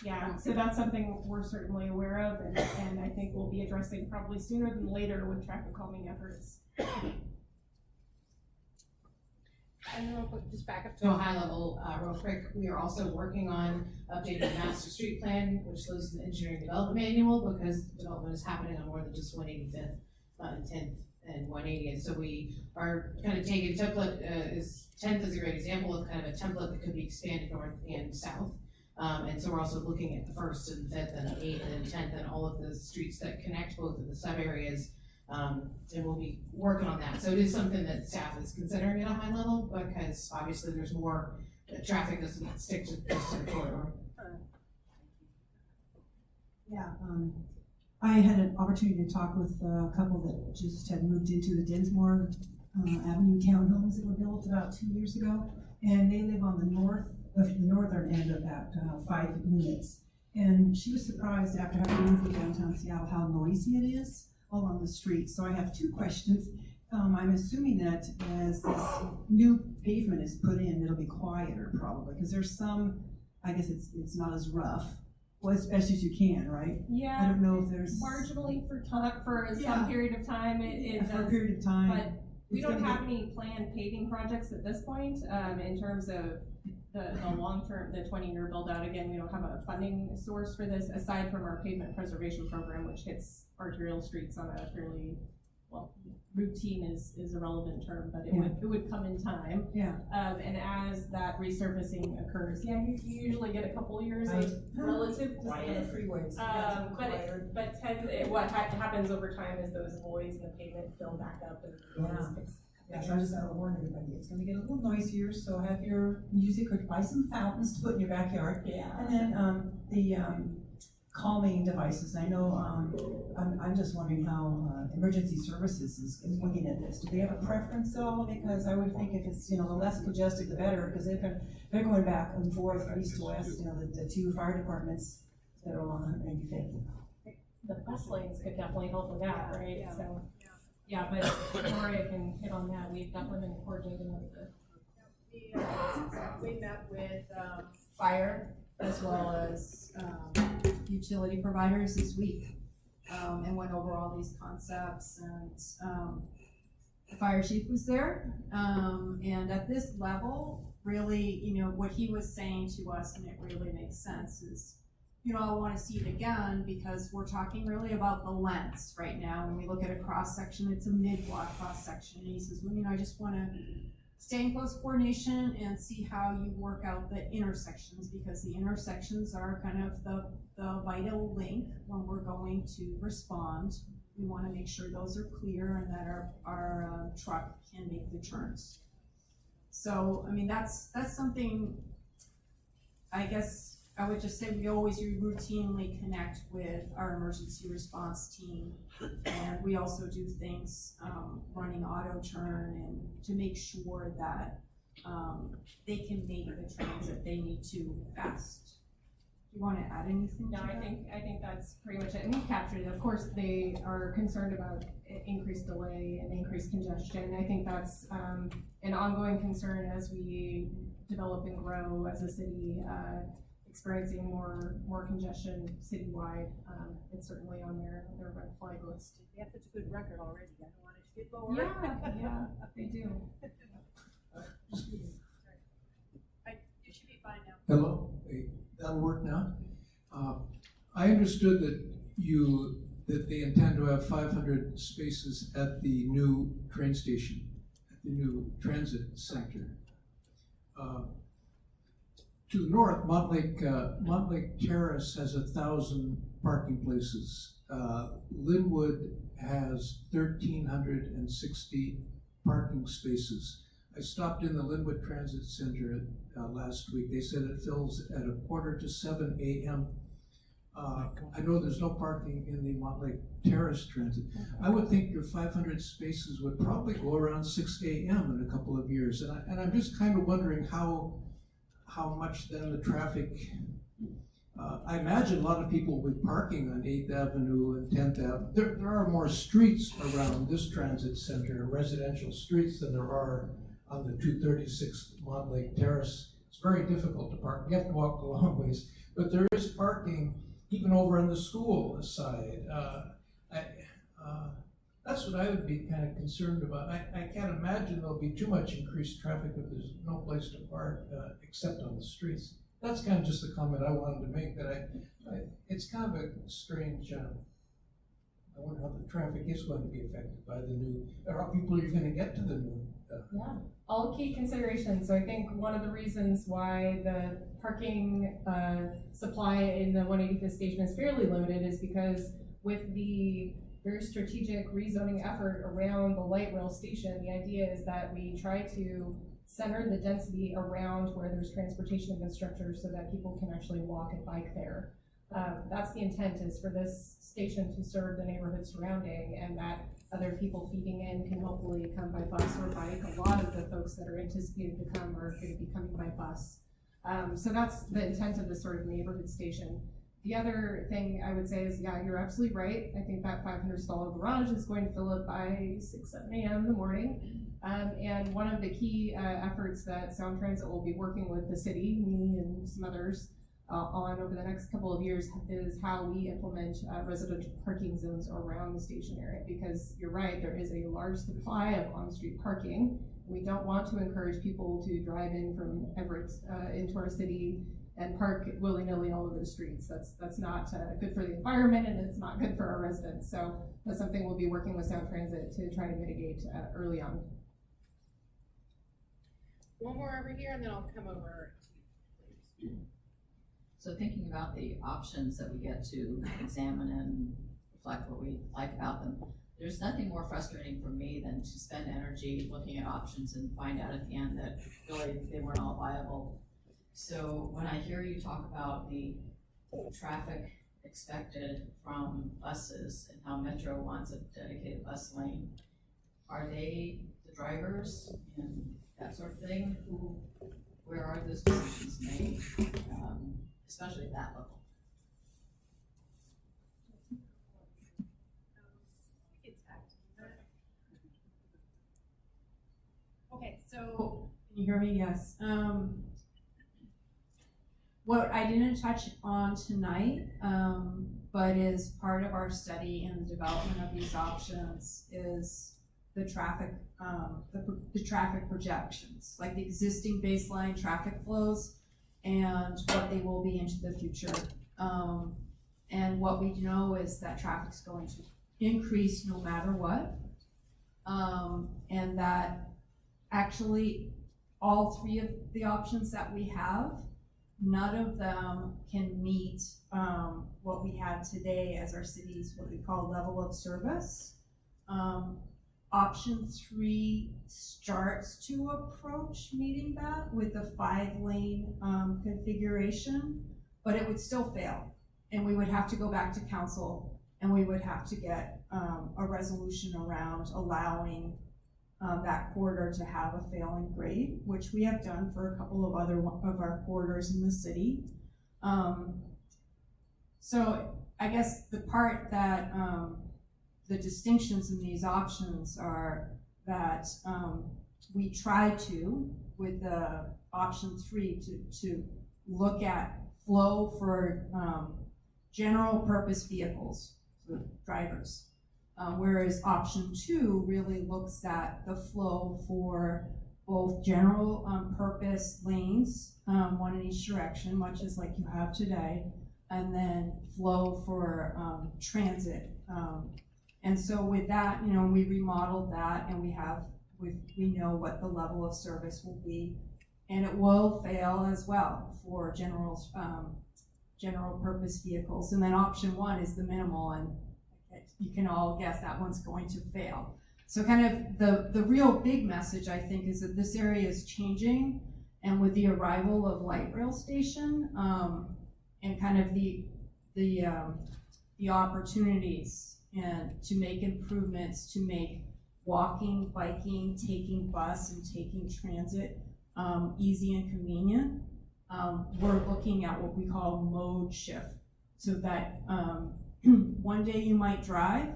Yeah, so that's something we're certainly aware of, and I think we'll be addressing probably sooner than later with traffic calming efforts. And then real quick, just back up to a high level, real quick, we are also working on updating the master street plan, which goes in the engineering development manual, because development is happening on more than just 185th, 10th, and 180. And so we are kind of taking template, 10th is a great example of kind of a template that could be expanded north and south. And so we're also looking at the 1st and 5th and 8th and 10th and all of the streets that connect both of the sub areas. And we'll be working on that. So it is something that staff is considering at a high level, because obviously there's more traffic doesn't stick to the corridor. Yeah, I had an opportunity to talk with a couple that just had moved into the Dinsmore Avenue townhomes that were built about 2 years ago, and they live on the northern end of that 5 units. And she was surprised after having moved to downtown Seattle how noisy it is along the street. So I have 2 questions. I'm assuming that as this new pavement is put in, it'll be quieter probably, because there's some, I guess it's not as rough. Well, as best as you can, right? Yeah. I don't know if there's Marginally for some period of time, it does. For a period of time. But we don't have any planned paving projects at this point, in terms of the long term, the 20-year build out. Again, we don't have a funding source for this aside from our pavement preservation program, which hits arterial streets on a fairly, well, routine is a relevant term, but it would come in time. Yeah. And as that resurfacing occurs, you usually get a couple years of relative quiet. Freeways. But what happens over time is those voids in the pavement fill back up and Yes, I just warn everybody, it's gonna get a little noisier, so have your music or buy some fountains to put in your backyard. Yeah. And then, the calming devices, I know, I'm just wondering how, emergency services is looking at this. Do they have a preference at all? Because I would think if it's, the less congested, the better, because they're going back and forth, east to west, the 2 fire departments that are along 195th. the bus lanes could definitely help with that, right? Yeah. So, yeah, but Gloria can hit on that. We've definitely been coordinating with We met with fire as well as utility providers this week, and went over all these concepts, and the fire chief was there, and at this level, really, what he was saying to us, and it really makes sense, is I want to see it again, because we're talking really about the lengths right now. When we look at a cross section, it's a mid-block cross section, and he says, I just want to stay in close coordination and see how you work out the intersections, because the intersections are kind of the vital link when we're going to respond. We want to make sure those are clear and that our truck can make the turns. So, that's something, I guess, I would just say we always routinely connect with our emergency response team, and we also do things running auto turn and to make sure that they can make the turns that they need to fast. Do you want to add anything? No, I think that's pretty much it. And we captured it. Of course, they are concerned about increased delay and increased congestion. I think that's an ongoing concern as we develop and grow as a city. Experiencing more congestion citywide, it's certainly on their red flag list. They have such a good record already, I don't want it to get lower. Yeah, they do. You should be fine now. Hello, hey, that'll work now. I understood that they intend to have 500 spaces at the new train station, at the new transit center. To the north, Montlake Terrace has 1,000 parking places. Linwood has 1,360 parking spaces. I stopped in the Linwood Transit Center last week. They said it fills at 6:45 a.m. I know there's no parking in the Montlake Terrace Transit. I would think your 500 spaces would probably go around 6 a.m. in a couple of years. And I'm just kind of wondering how much then the traffic, I imagine a lot of people will be parking on 8th Avenue and 10th Avenue. There are more streets around this transit center, residential streets, than there are on the 236 Montlake Terrace. It's very difficult to park. You have to walk a long ways, but there is parking even over on the school side. That's what I would be kind of concerned about. I can't imagine there'll be too much increased traffic if there's no place to park except on the streets. That's kind of just a comment I wanted to make, that it's kind of a strange I wonder how the traffic is going to be affected by the new, or how people are gonna get to the new. Yeah, all key considerations. So I think one of the reasons why the parking supply in the 185th station is fairly limited is because with the very strategic rezoning effort around the light rail station, the idea is that we try to center the density around where there's transportation infrastructure so that people can actually walk and bike there. That's the intent, is for this station to serve the neighborhood surrounding, and that other people feeding in can hopefully come by bus or bike. A lot of the folks that are anticipated to come are going to be coming by bus. So that's the intent of this sort of neighborhood station. The other thing I would say is, yeah, you're absolutely right. I think that 500 stall garage is going to fill up by 6, 7 a.m. in the morning. And one of the key efforts that Sound Transit will be working with the city, me and some others, on over the next couple of years is how we implement residential parking zones around the station area, because you're right, there is a large supply of on-street parking. We don't want to encourage people to drive in from Everett into our city and park willy-nilly all over the streets. That's not good for the environment, and it's not good for our residents. So that's something we'll be working with Sound Transit to try to mitigate early on. One more over here, and then I'll come over to you. So thinking about the options that we get to examine and reflect what we like about them, there's nothing more frustrating for me than to spend energy looking at options and find out at the end that really they weren't all viable. So when I hear you talk about the traffic expected from buses and how Metro wants a dedicated bus lane, are they the drivers and that sort of thing? Where are those decisions made? Especially at that level. Okay, so can you hear me? Yes. What I didn't touch on tonight, but is part of our study and the development of these options, is the traffic, the traffic projections, like the existing baseline traffic flows and what they will be into the future. And what we know is that traffic's going to increase no matter what. And that actually all three of the options that we have, none of them can meet what we have today as our city's, what we call level of service. Option 3 starts to approach meeting that with a 5-lane configuration, but it would still fail. And we would have to go back to council, and we would have to get a resolution around allowing that corridor to have a failing grade, which we have done for a couple of other of our corridors in the city. So I guess the part that the distinctions in these options are that we try to, with the option 3, to look at flow for general purpose vehicles, so drivers. Whereas option 2 really looks at the flow for both general purpose lanes, one in each direction, much as like you have today, and then flow for transit. And so with that, you know, we remodeled that, and we know what the level of service will be, and it will fail as well for general purpose vehicles. And then option 1 is the minimal, and you can all guess that one's going to fail. So kind of the real big message, I think, is that this area is changing, and with the arrival of light rail station, and kind of the opportunities and to make improvements, to make walking, biking, taking bus, and taking transit easy and convenient, we're looking at what we call mode shift, so that one day you might drive,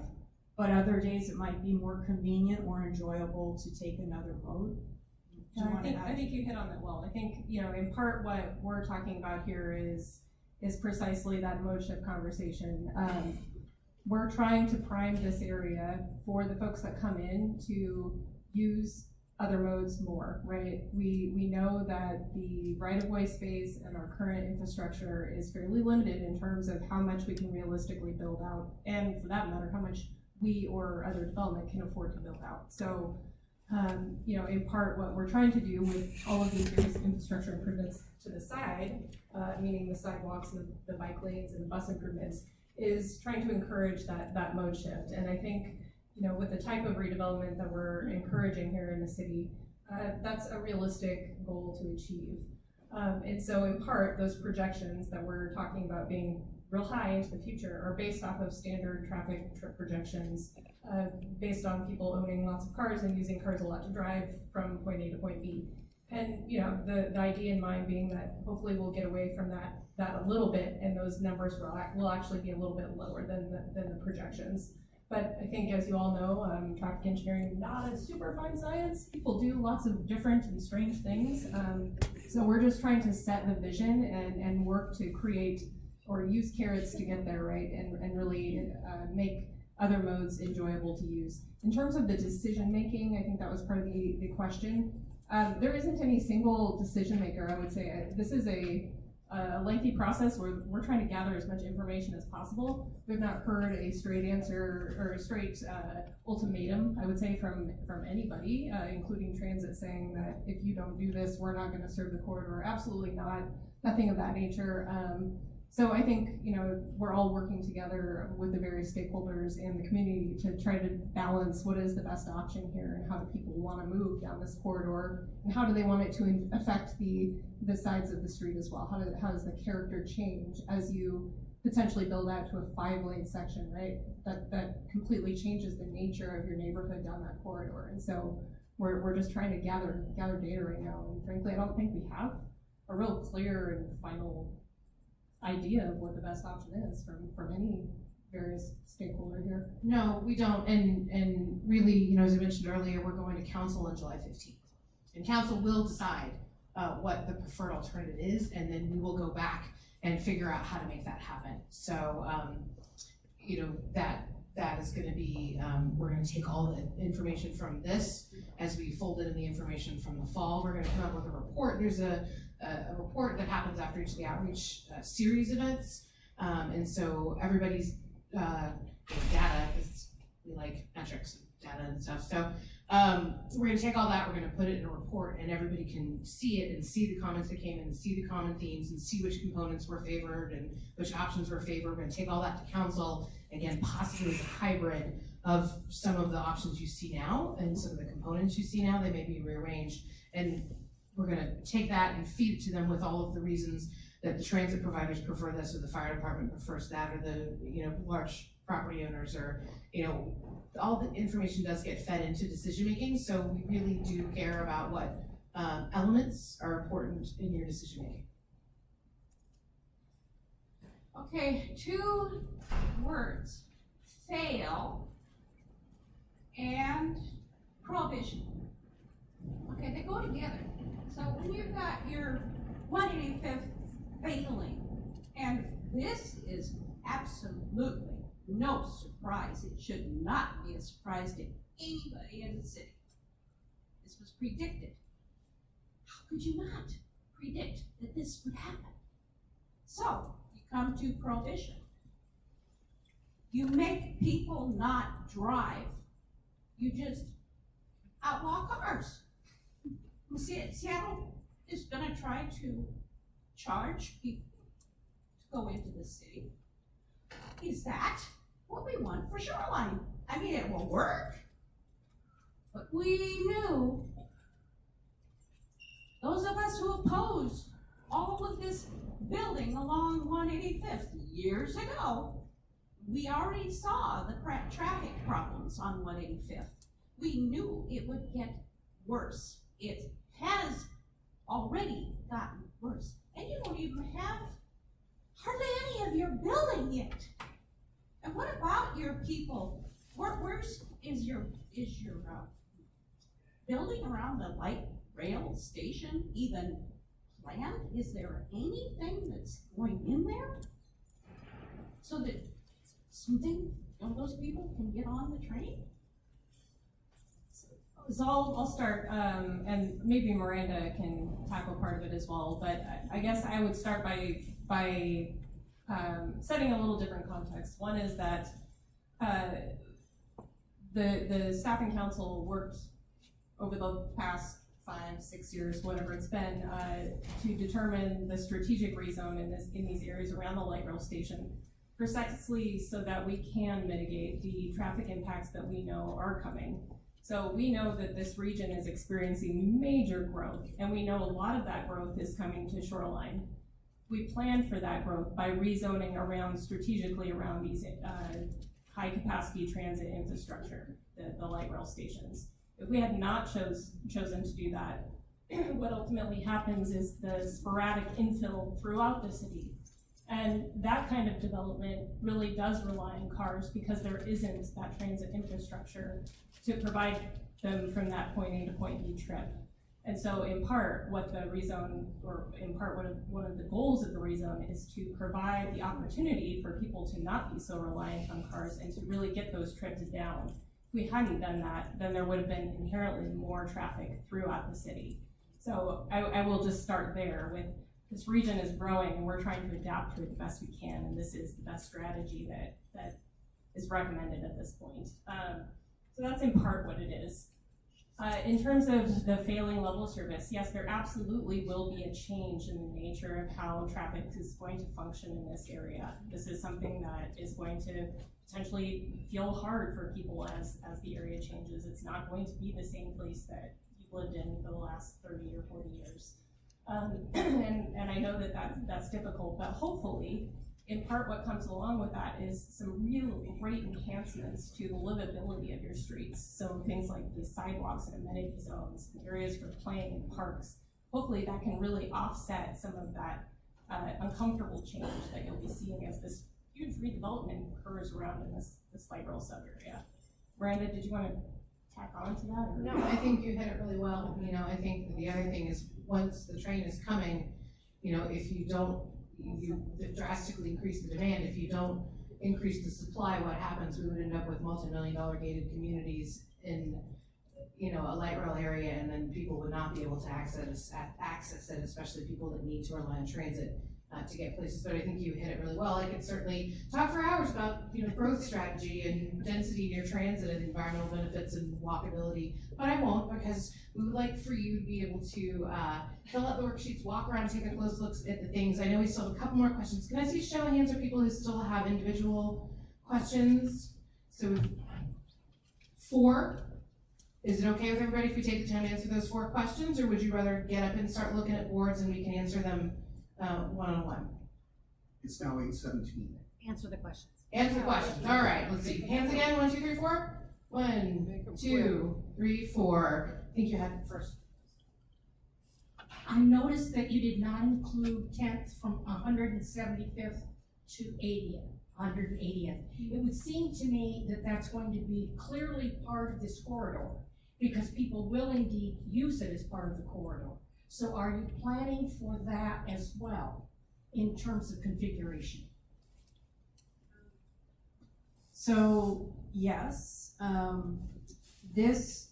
but other days it might be more convenient or enjoyable to take another mode. I think you hit on that well. I think, you know, in part what we're talking about here is precisely that mode shift conversation. We're trying to prime this area for the folks that come in to use other modes more, right? We know that the right-of-way space and our current infrastructure is fairly limited in terms of how much we can realistically build out, and for that matter, how much we or other development can afford to build out. So, in part, what we're trying to do with all of these various infrastructure improvements to the side, meaning the sidewalks, the bike lanes, and the bus improvements, is trying to encourage that mode shift. And I think, with the type of redevelopment that we're encouraging here in the city, that's a realistic goal to achieve. And so in part, those projections that we're talking about being real high into the future are based off of standard traffic projections, based on people owning lots of cars and using cars a lot to drive from point A to point B. And the idea in mind being that hopefully we'll get away from that a little bit, and those numbers will actually be a little bit lower than the projections. But I think, as you all know, traffic engineering is not a super fine science. People do lots of different and strange things. So we're just trying to set the vision and work to create or use carrots to get there, right? And really make other modes enjoyable to use. In terms of the decision making, I think that was part of the question. There isn't any single decision maker, I would say. This is a lengthy process where we're trying to gather as much information as possible. We've not heard a straight answer or a straight ultimatum, I would say, from anybody, including transit, saying that if you don't do this, we're not going to serve the corridor. Absolutely not. Nothing of that nature. So I think, we're all working together with the various stakeholders and the community to try to balance what is the best option here and how do people want to move down this corridor and how do they want it to affect the sides of the street as well. How does the character change as you potentially build out to a 5-lane section, right? That completely changes the nature of your neighborhood down that corridor. And so we're just trying to gather data right now. And frankly, I don't think we have a real clear and final idea of what the best option is from any various stakeholder here. No, we don't, and really, as I mentioned earlier, we're going to council on July 15th. And council will decide what the preferred alternative is, and then we will go back and figure out how to make that happen. So, that is gonna be, we're gonna take all the information from this as we fold it in the information from the fall. We're gonna come up with a report. There's a report that happens after each of the outreach series events. And so everybody's data, because we like metrics and data and stuff. So we're gonna take all that, we're gonna put it in a report, and everybody can see it and see the comments that came in, and see the common themes, and see which components were favored and which options were favored. We're gonna take all that to council, again, possibly as a hybrid of some of the options you see now and some of the components you see now. They may be rearranged, and we're gonna take that and feed it to them with all of the reasons that the transit providers prefer this, or the fire department prefers that, or the large property owners, or all the information does get fed into decision making. So we really do care about what elements are important in your decision making. Okay, 2 words: fail and prohibition. Okay, they go together. So when you've got your 185th failing, and this is absolutely no surprise. It should not be a surprise to anybody in the city. This was predicted. How could you not predict that this would happen? So you come to prohibition. You make people not drive. You just outlaw cars. You see, Seattle is going to try to charge people to go into the city. Is that what we want for Shoreline? I mean, it will work. But we knew, those of us who opposed all of this building along 185th years ago, we already saw the traffic problems on 185th. We knew it would get worse. It has already gotten worse. And you don't even have hardly any of your building yet. And what about your people? Where's your building around the light rail station even planned? Is there anything that's going in there so that those people can get on the train? So I'll start, and maybe Miranda can tackle part of it as well, but I guess I would start by setting a little different context. One is that the staffing council worked over the past 5-6 years, whatever it's been, to determine the strategic rezone in these areas around the light rail station, precisely so that we can mitigate the traffic impacts that we know are coming. So we know that this region is experiencing major growth, and we know a lot of that growth is coming to Shoreline. We plan for that growth by rezoning strategically around these high-capacity transit infrastructure, the light rail stations. If we had not chosen to do that, what ultimately happens is the sporadic infill throughout the city. And that kind of development really does rely on cars because there isn't that transit infrastructure to provide them from that point A to point B trip. And so in part, what the rezone, or in part one of the goals of the rezone is to provide the opportunity for people to not be so reliant on cars and to really get those trips down. If we hadn't done that, then there would have been inherently more traffic throughout the city. So I will just start there with this region is growing and we're trying to adapt to it the best we can, and this is the best strategy that is recommended at this point. So that's in part what it is. In terms of the failing level of service, yes, there absolutely will be a change in the nature of how traffic is going to function in this area. This is something that is going to potentially feel hard for people as the area changes. It's not going to be the same place that you've lived in for the last 30 or 40 years. And I know that that's difficult, but hopefully, in part what comes along with that is some real great enhancements to the livability of your streets. So things like the sidewalks and amenity zones, and areas for playing and parks. Hopefully that can really offset some of that uncomfortable change that you'll be seeing as this huge redevelopment occurs around in this light rail sub area. Miranda, did you want to tack on to that? Or? No, I think you hit it really well. You know, I think the other thing is once the train is coming, you know, if you don't, you drastically increase the demand. If you don't increase the supply, what happens? We would end up with multi-million-dollar gated communities in, you know, a light rail area, and then people would not be able to access it, especially people that need to rely on transit to get places. But I think you hit it really well. I could certainly talk for hours about, you know, growth strategy and density near transit and environmental benefits and walkability, but I won't, because we would like for you to be able to fill out the worksheets, walk around, take a close look at the things. I know we still have a couple more questions. Can I see show of hands for people who still have individual questions? So 4. Is it okay with everybody if we take the time to answer those 4 questions, or would you rather get up and start looking at boards and we can answer them one-on-one? It's now 8:17. Answer the questions. Answer the questions. All right, let's see. Hands again. 1, 2, 3, 4. 1, 2, 3, 4. I think you had it first. I noticed that you did not include 10th from 175th to 80th, 180th. It would seem to me that that's going to be clearly part of this corridor, because people will indeed use it as part of the corridor. So are you planning for that as well in terms of configuration? So yes, this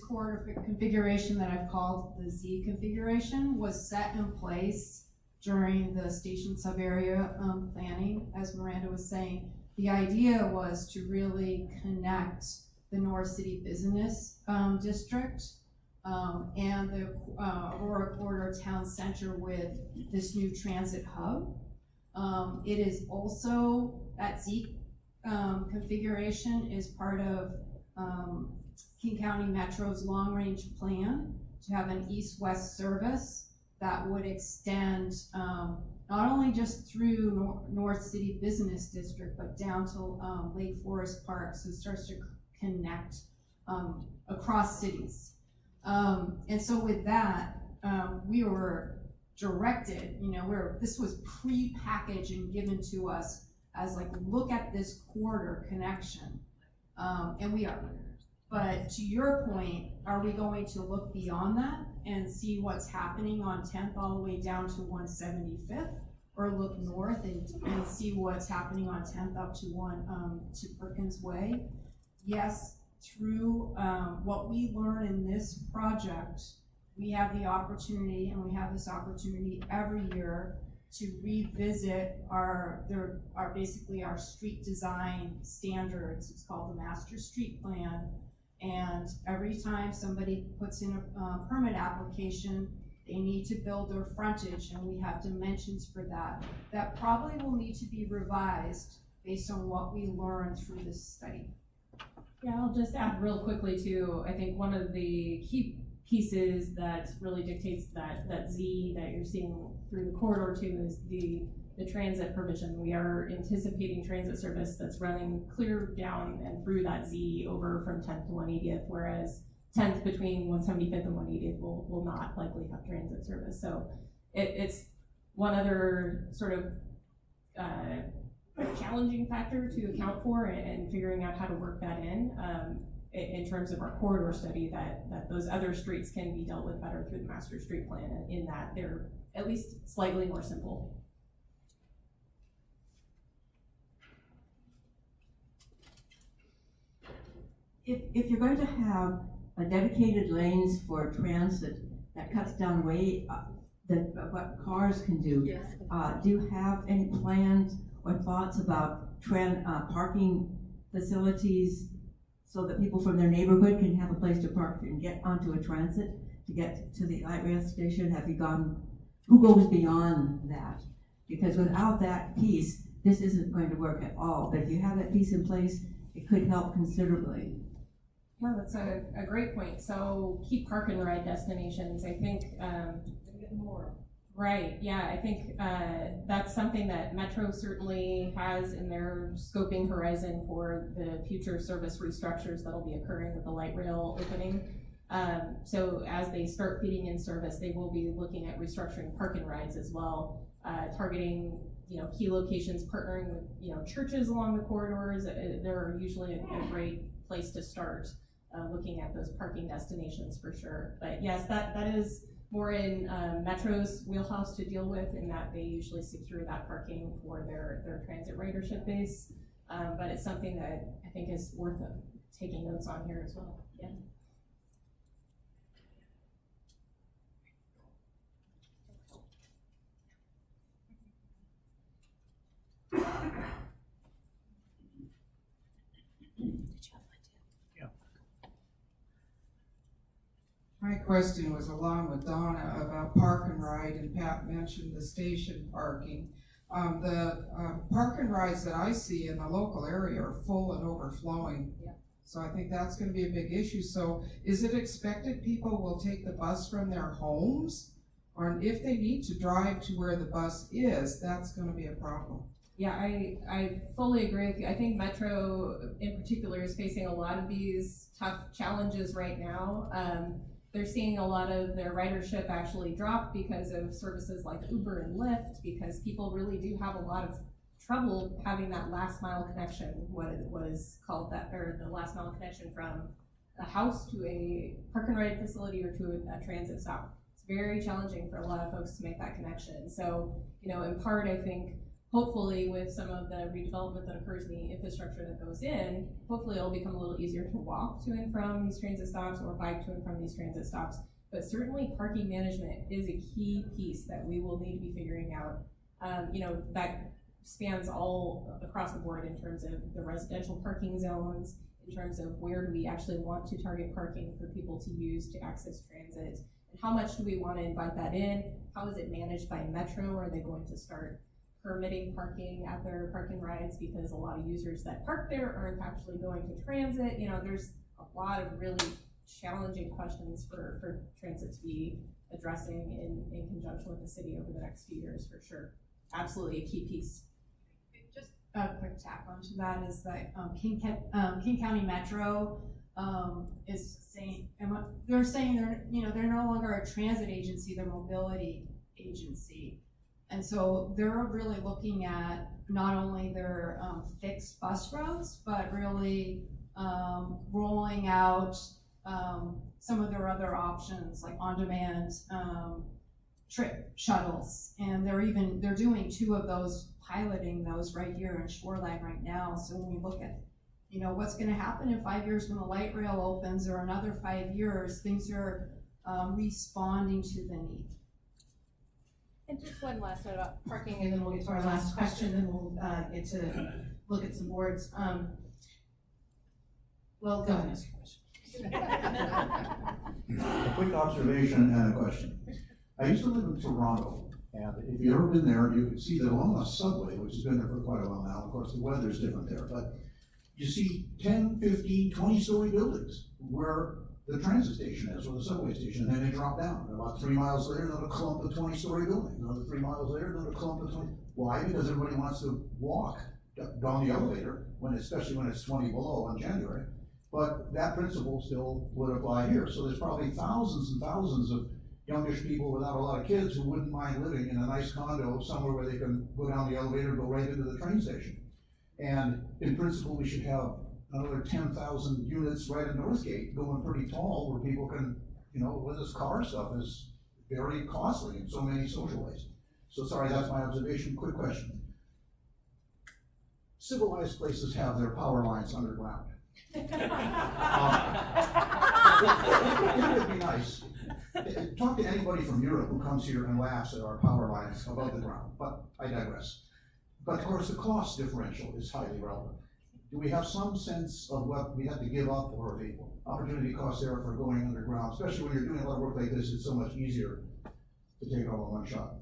corridor configuration that I've called the Z configuration was set in place during the station sub-area planning. As Miranda was saying, the idea was to really connect the North City Business District and the Aurora Corridor Town Center with this new transit hub. It is also, that Z configuration is part of King County Metro's long-range plan to have an east-west service that would extend not only just through North City Business District, but down to Lake Forest Park, so it starts to connect across cities. And so with that, we were directed, you know, this was pre-packaged and given to us as like, look at this corridor connection, and we are. But to your point, are we going to look beyond that and see what's happening on 10th all the way down to 175th, or look north and see what's happening on 10th up to Perkins Way? Yes, through what we learn in this project, we have the opportunity, and we have this opportunity every year, to revisit our basically our street design standards. It's called the Master Street Plan. And every time somebody puts in a permit application, they need to build their frontage, and we have dimensions for that. That probably will need to be revised based on what we learned through this study. Yeah, I'll just add real quickly too, I think one of the key pieces that really dictates that Z that you're seeing through the corridor too is the transit provision. We are anticipating transit service that's running clear down and through that Z over from 10th to 180th, whereas 10th between 175th and 180th will not likely have transit service. So it's one other sort of challenging factor to account for, and figuring out how to work that in terms of our corridor study, that those other streets can be dealt with better through the master street plan, and in that they're at least slightly more simple. If you're going to have a dedicated lanes for transit, that cuts down way what cars can do. Yes. Do you have any plans or thoughts about parking facilities so that people from their neighborhood can have a place to park and get onto a transit to get to the light rail station? Who goes beyond that? Because without that piece, this isn't going to work at all. But if you have that piece in place, it could help considerably. Yeah, that's a great point. So keep park and ride destinations, I think. More. Right, yeah, I think that's something that Metro certainly has in their scoping horizon for the future service restructures that'll be occurring with the light rail opening. So as they start feeding in service, they will be looking at restructuring park and rides as well, targeting key locations, partnering with churches along the corridors. They're usually a great place to start looking at those parking destinations for sure. But yes, that is more in Metro's wheelhouse to deal with, in that they usually secure that parking for their transit ridership base. But it's something that I think is worth taking notes on here as well. Yeah. My question was along with Donna about park and ride, and Pat mentioned the station parking. The park and rides that I see in the local area are full and overflowing. Yeah. So I think that's going to be a big issue. So is it expected people will take the bus from their homes? Or if they need to drive to where the bus is, that's going to be a problem. Yeah, I fully agree with you. I think Metro in particular is facing a lot of these tough challenges right now. They're seeing a lot of their ridership actually drop because of services like Uber and Lyft, because people really do have a lot of trouble having that last mile connection, what is called that, or the last mile connection from a house to a park and ride facility or to a transit stop. It's very challenging for a lot of folks to make that connection. So, in part, I think hopefully with some of the redevelopment that occurs in the infrastructure that goes in, hopefully it'll become a little easier to walk to and from these transit stops or bike to and from these transit stops. But certainly parking management is a key piece that we will need to be figuring out. That spans all across the board in terms of the residential parking zones, in terms of where do we actually want to target parking for people to use to access transit, and how much do we want to invite that in? How is it managed by Metro? Are they going to start permitting parking at their park and rides because a lot of users that park there aren't actually going to transit? There's a lot of really challenging questions for transit to be addressing in conjunction with the city over the next few years, for sure. Absolutely a key piece. Just a quick tap onto that is that King County Metro is saying, and what they're saying, they're no longer a transit agency, they're a mobility agency. And so they're really looking at not only their fixed bus routes, but really rolling out some of their other options, like on-demand trip shuttles. And they're doing 2 of those, piloting those right here in Shoreline right now. So when we look at, you know, what's gonna happen in 5 years when the light rail opens, or another 5 years, things are responding to the need. And just one last note about parking, and then we'll get to our last question, and we'll get to look at some boards. Well, go ahead and ask your question. A quick observation and a question. I used to live in Toronto, and if you've ever been there, you can see that along the subway, which has been there for quite a while now, of course the weather's different there, but you see 10, 15, 20-story buildings where the transit station is, or the subway station, and then they drop down. And about 3 miles later, another clump of 20-story buildings. Another 3 miles later, another clump of 20. Why? Because everybody wants to walk down the elevator, especially when it's 20 below in January. But that principle still would apply here. So there's probably thousands and thousands of youngish people without a lot of kids who wouldn't mind living in a nice condo somewhere where they can go down the elevator and go right into the train station. And in principle, we should have another 10,000 units right at Northgate going pretty tall where people can, you know, with this car stuff is very costly in so many social ways. So sorry, that's my observation. Quick question. Civilized places have their power lines underground. It would be nice. Talk to anybody from Europe who comes here and laughs at our power lines above the ground, but I digress. But of course, the cost differential is highly relevant. Do we have some sense of what we have to give up, or the opportunity cost there for going underground? Especially when you're doing a lot of work like this, it's so much easier to take it all in one shot.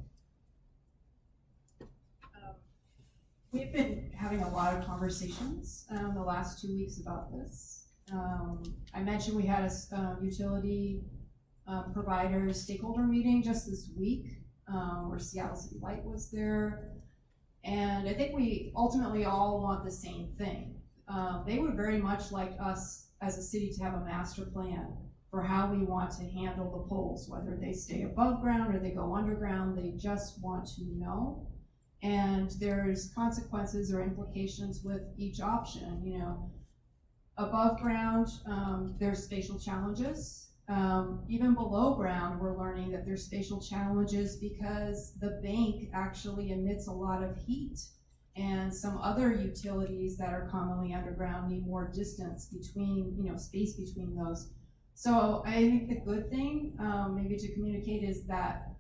We've been having a lot of conversations the last 2 weeks about this. I mentioned we had a utility provider stakeholder meeting just this week where Seattle City Light was there. And I think we ultimately all want the same thing. They would very much like us as a city to have a master plan for how we want to handle the poles, whether they stay above ground or they go underground. They just want to know. And there's consequences or implications with each option. You know, above ground, there's spatial challenges. Even below ground, we're learning that there's spatial challenges because the bank actually emits a lot of heat, and some other utilities that are commonly underground need more distance between, you know, space between those. So I think the good thing, maybe to communicate, is that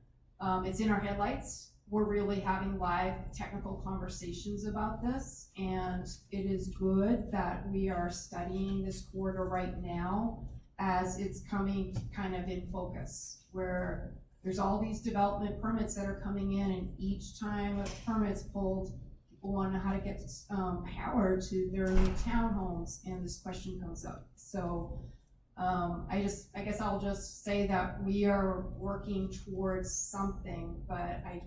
it's in our headlights. We're really having live technical conversations about this, and it is good that we are studying this corridor right now as it's coming kind of in focus, where there's all these development permits that are coming in, and each time a permit's pulled, people want to know how to get power to their new townhomes, and this question comes up. So I guess I'll just say that we are working towards something, but I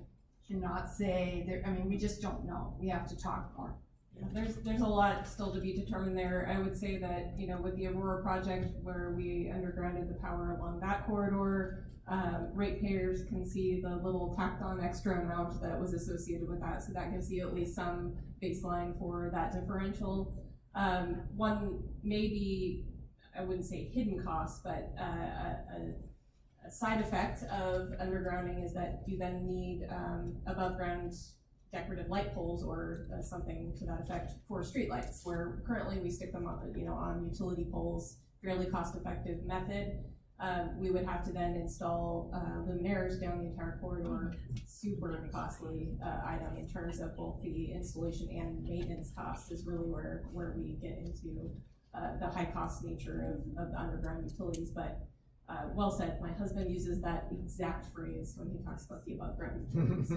cannot say there. I mean, we just don't know. We have to talk more. Yeah, there's a lot still to be determined there. I would say that, you know, with the Aurora project where we undergrounded the power along that corridor, ratepayers can see the little tacked on extra amount that was associated with that. So that gives you at least some baseline for that differential. One maybe, I wouldn't say hidden cost, but a side effect of undergrounding is that you then need above ground decorative light poles or something to that effect for streetlights, where currently we stick them on, you know, on utility poles, fairly cost-effective method. We would have to then install luminaires down the entire corridor. Super costly item in terms of both the installation and maintenance costs is really where we get into the high cost nature of the underground utilities. But well said. My husband uses that exact phrase when he talks about the above ground utilities.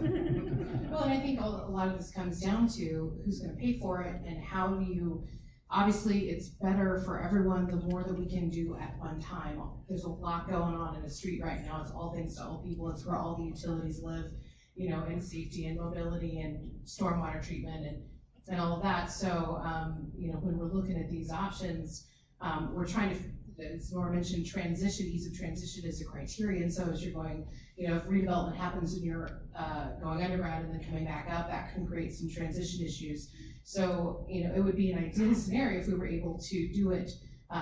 Well, and I think a lot of this comes down to who's going to pay for it, and how do you. Obviously, it's better for everyone the more that we can do at one time. There's a lot going on in the street right now. It's all things to all people. It's where all the utilities live, you know, in safety and mobility and stormwater treatment and all of that. So, you know, when we're looking at these options, we're trying to, as Nora mentioned, transition, ease of transition is a criterion. So as you're going, you know, if redevelopment happens and you're going underground and then coming back up, that can create some transition issues. So, you know, it would be an ideal scenario if we were able to do it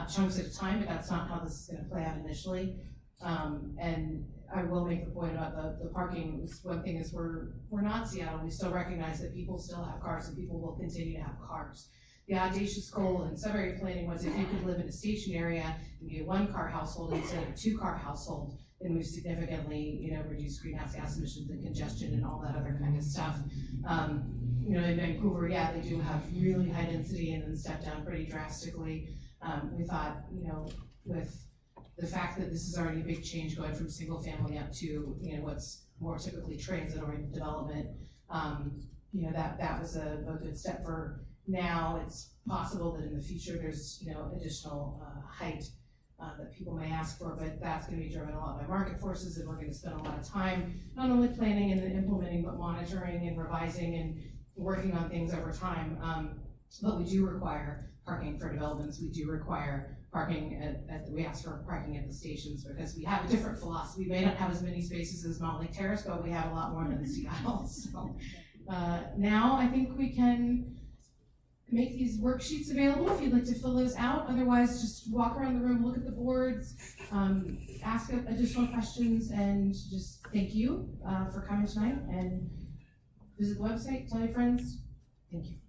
chunks at a time, but that's not how this is going to play out initially. And I will make the point about the parking. One thing is we're not Seattle. We still recognize that people still have cars and people will continue to have cars. the audacious goal in Sudbury planning was if you could live in a station area and be a 1-car household instead of a 2-car household, then we've significantly, reduced greenhouse gas emissions and congestion and all that other kind of stuff. In Vancouver, yeah, they do have really high density and then step down pretty drastically. We thought, with the fact that this is already a big change going from single family up to, what's more typically transit-oriented development, that was a good step for now. It's possible that in the future there's, additional height that people may ask for, but that's going to be driven a lot by market forces, and we're going to spend a lot of time not only planning and implementing, but monitoring and revising and working on things over time. But we do require parking for developments. We do require parking we ask for parking at the stations because we have a different philosophy. We may not have as many spaces as Montlake Terrace, but we have a lot more than Seattle. So now I think we can make these worksheets available if you'd like to fill those out. Otherwise, just walk around the room, look at the boards, ask additional questions, and just thank you for coming tonight, and visit the website, tell your friends. Thank you.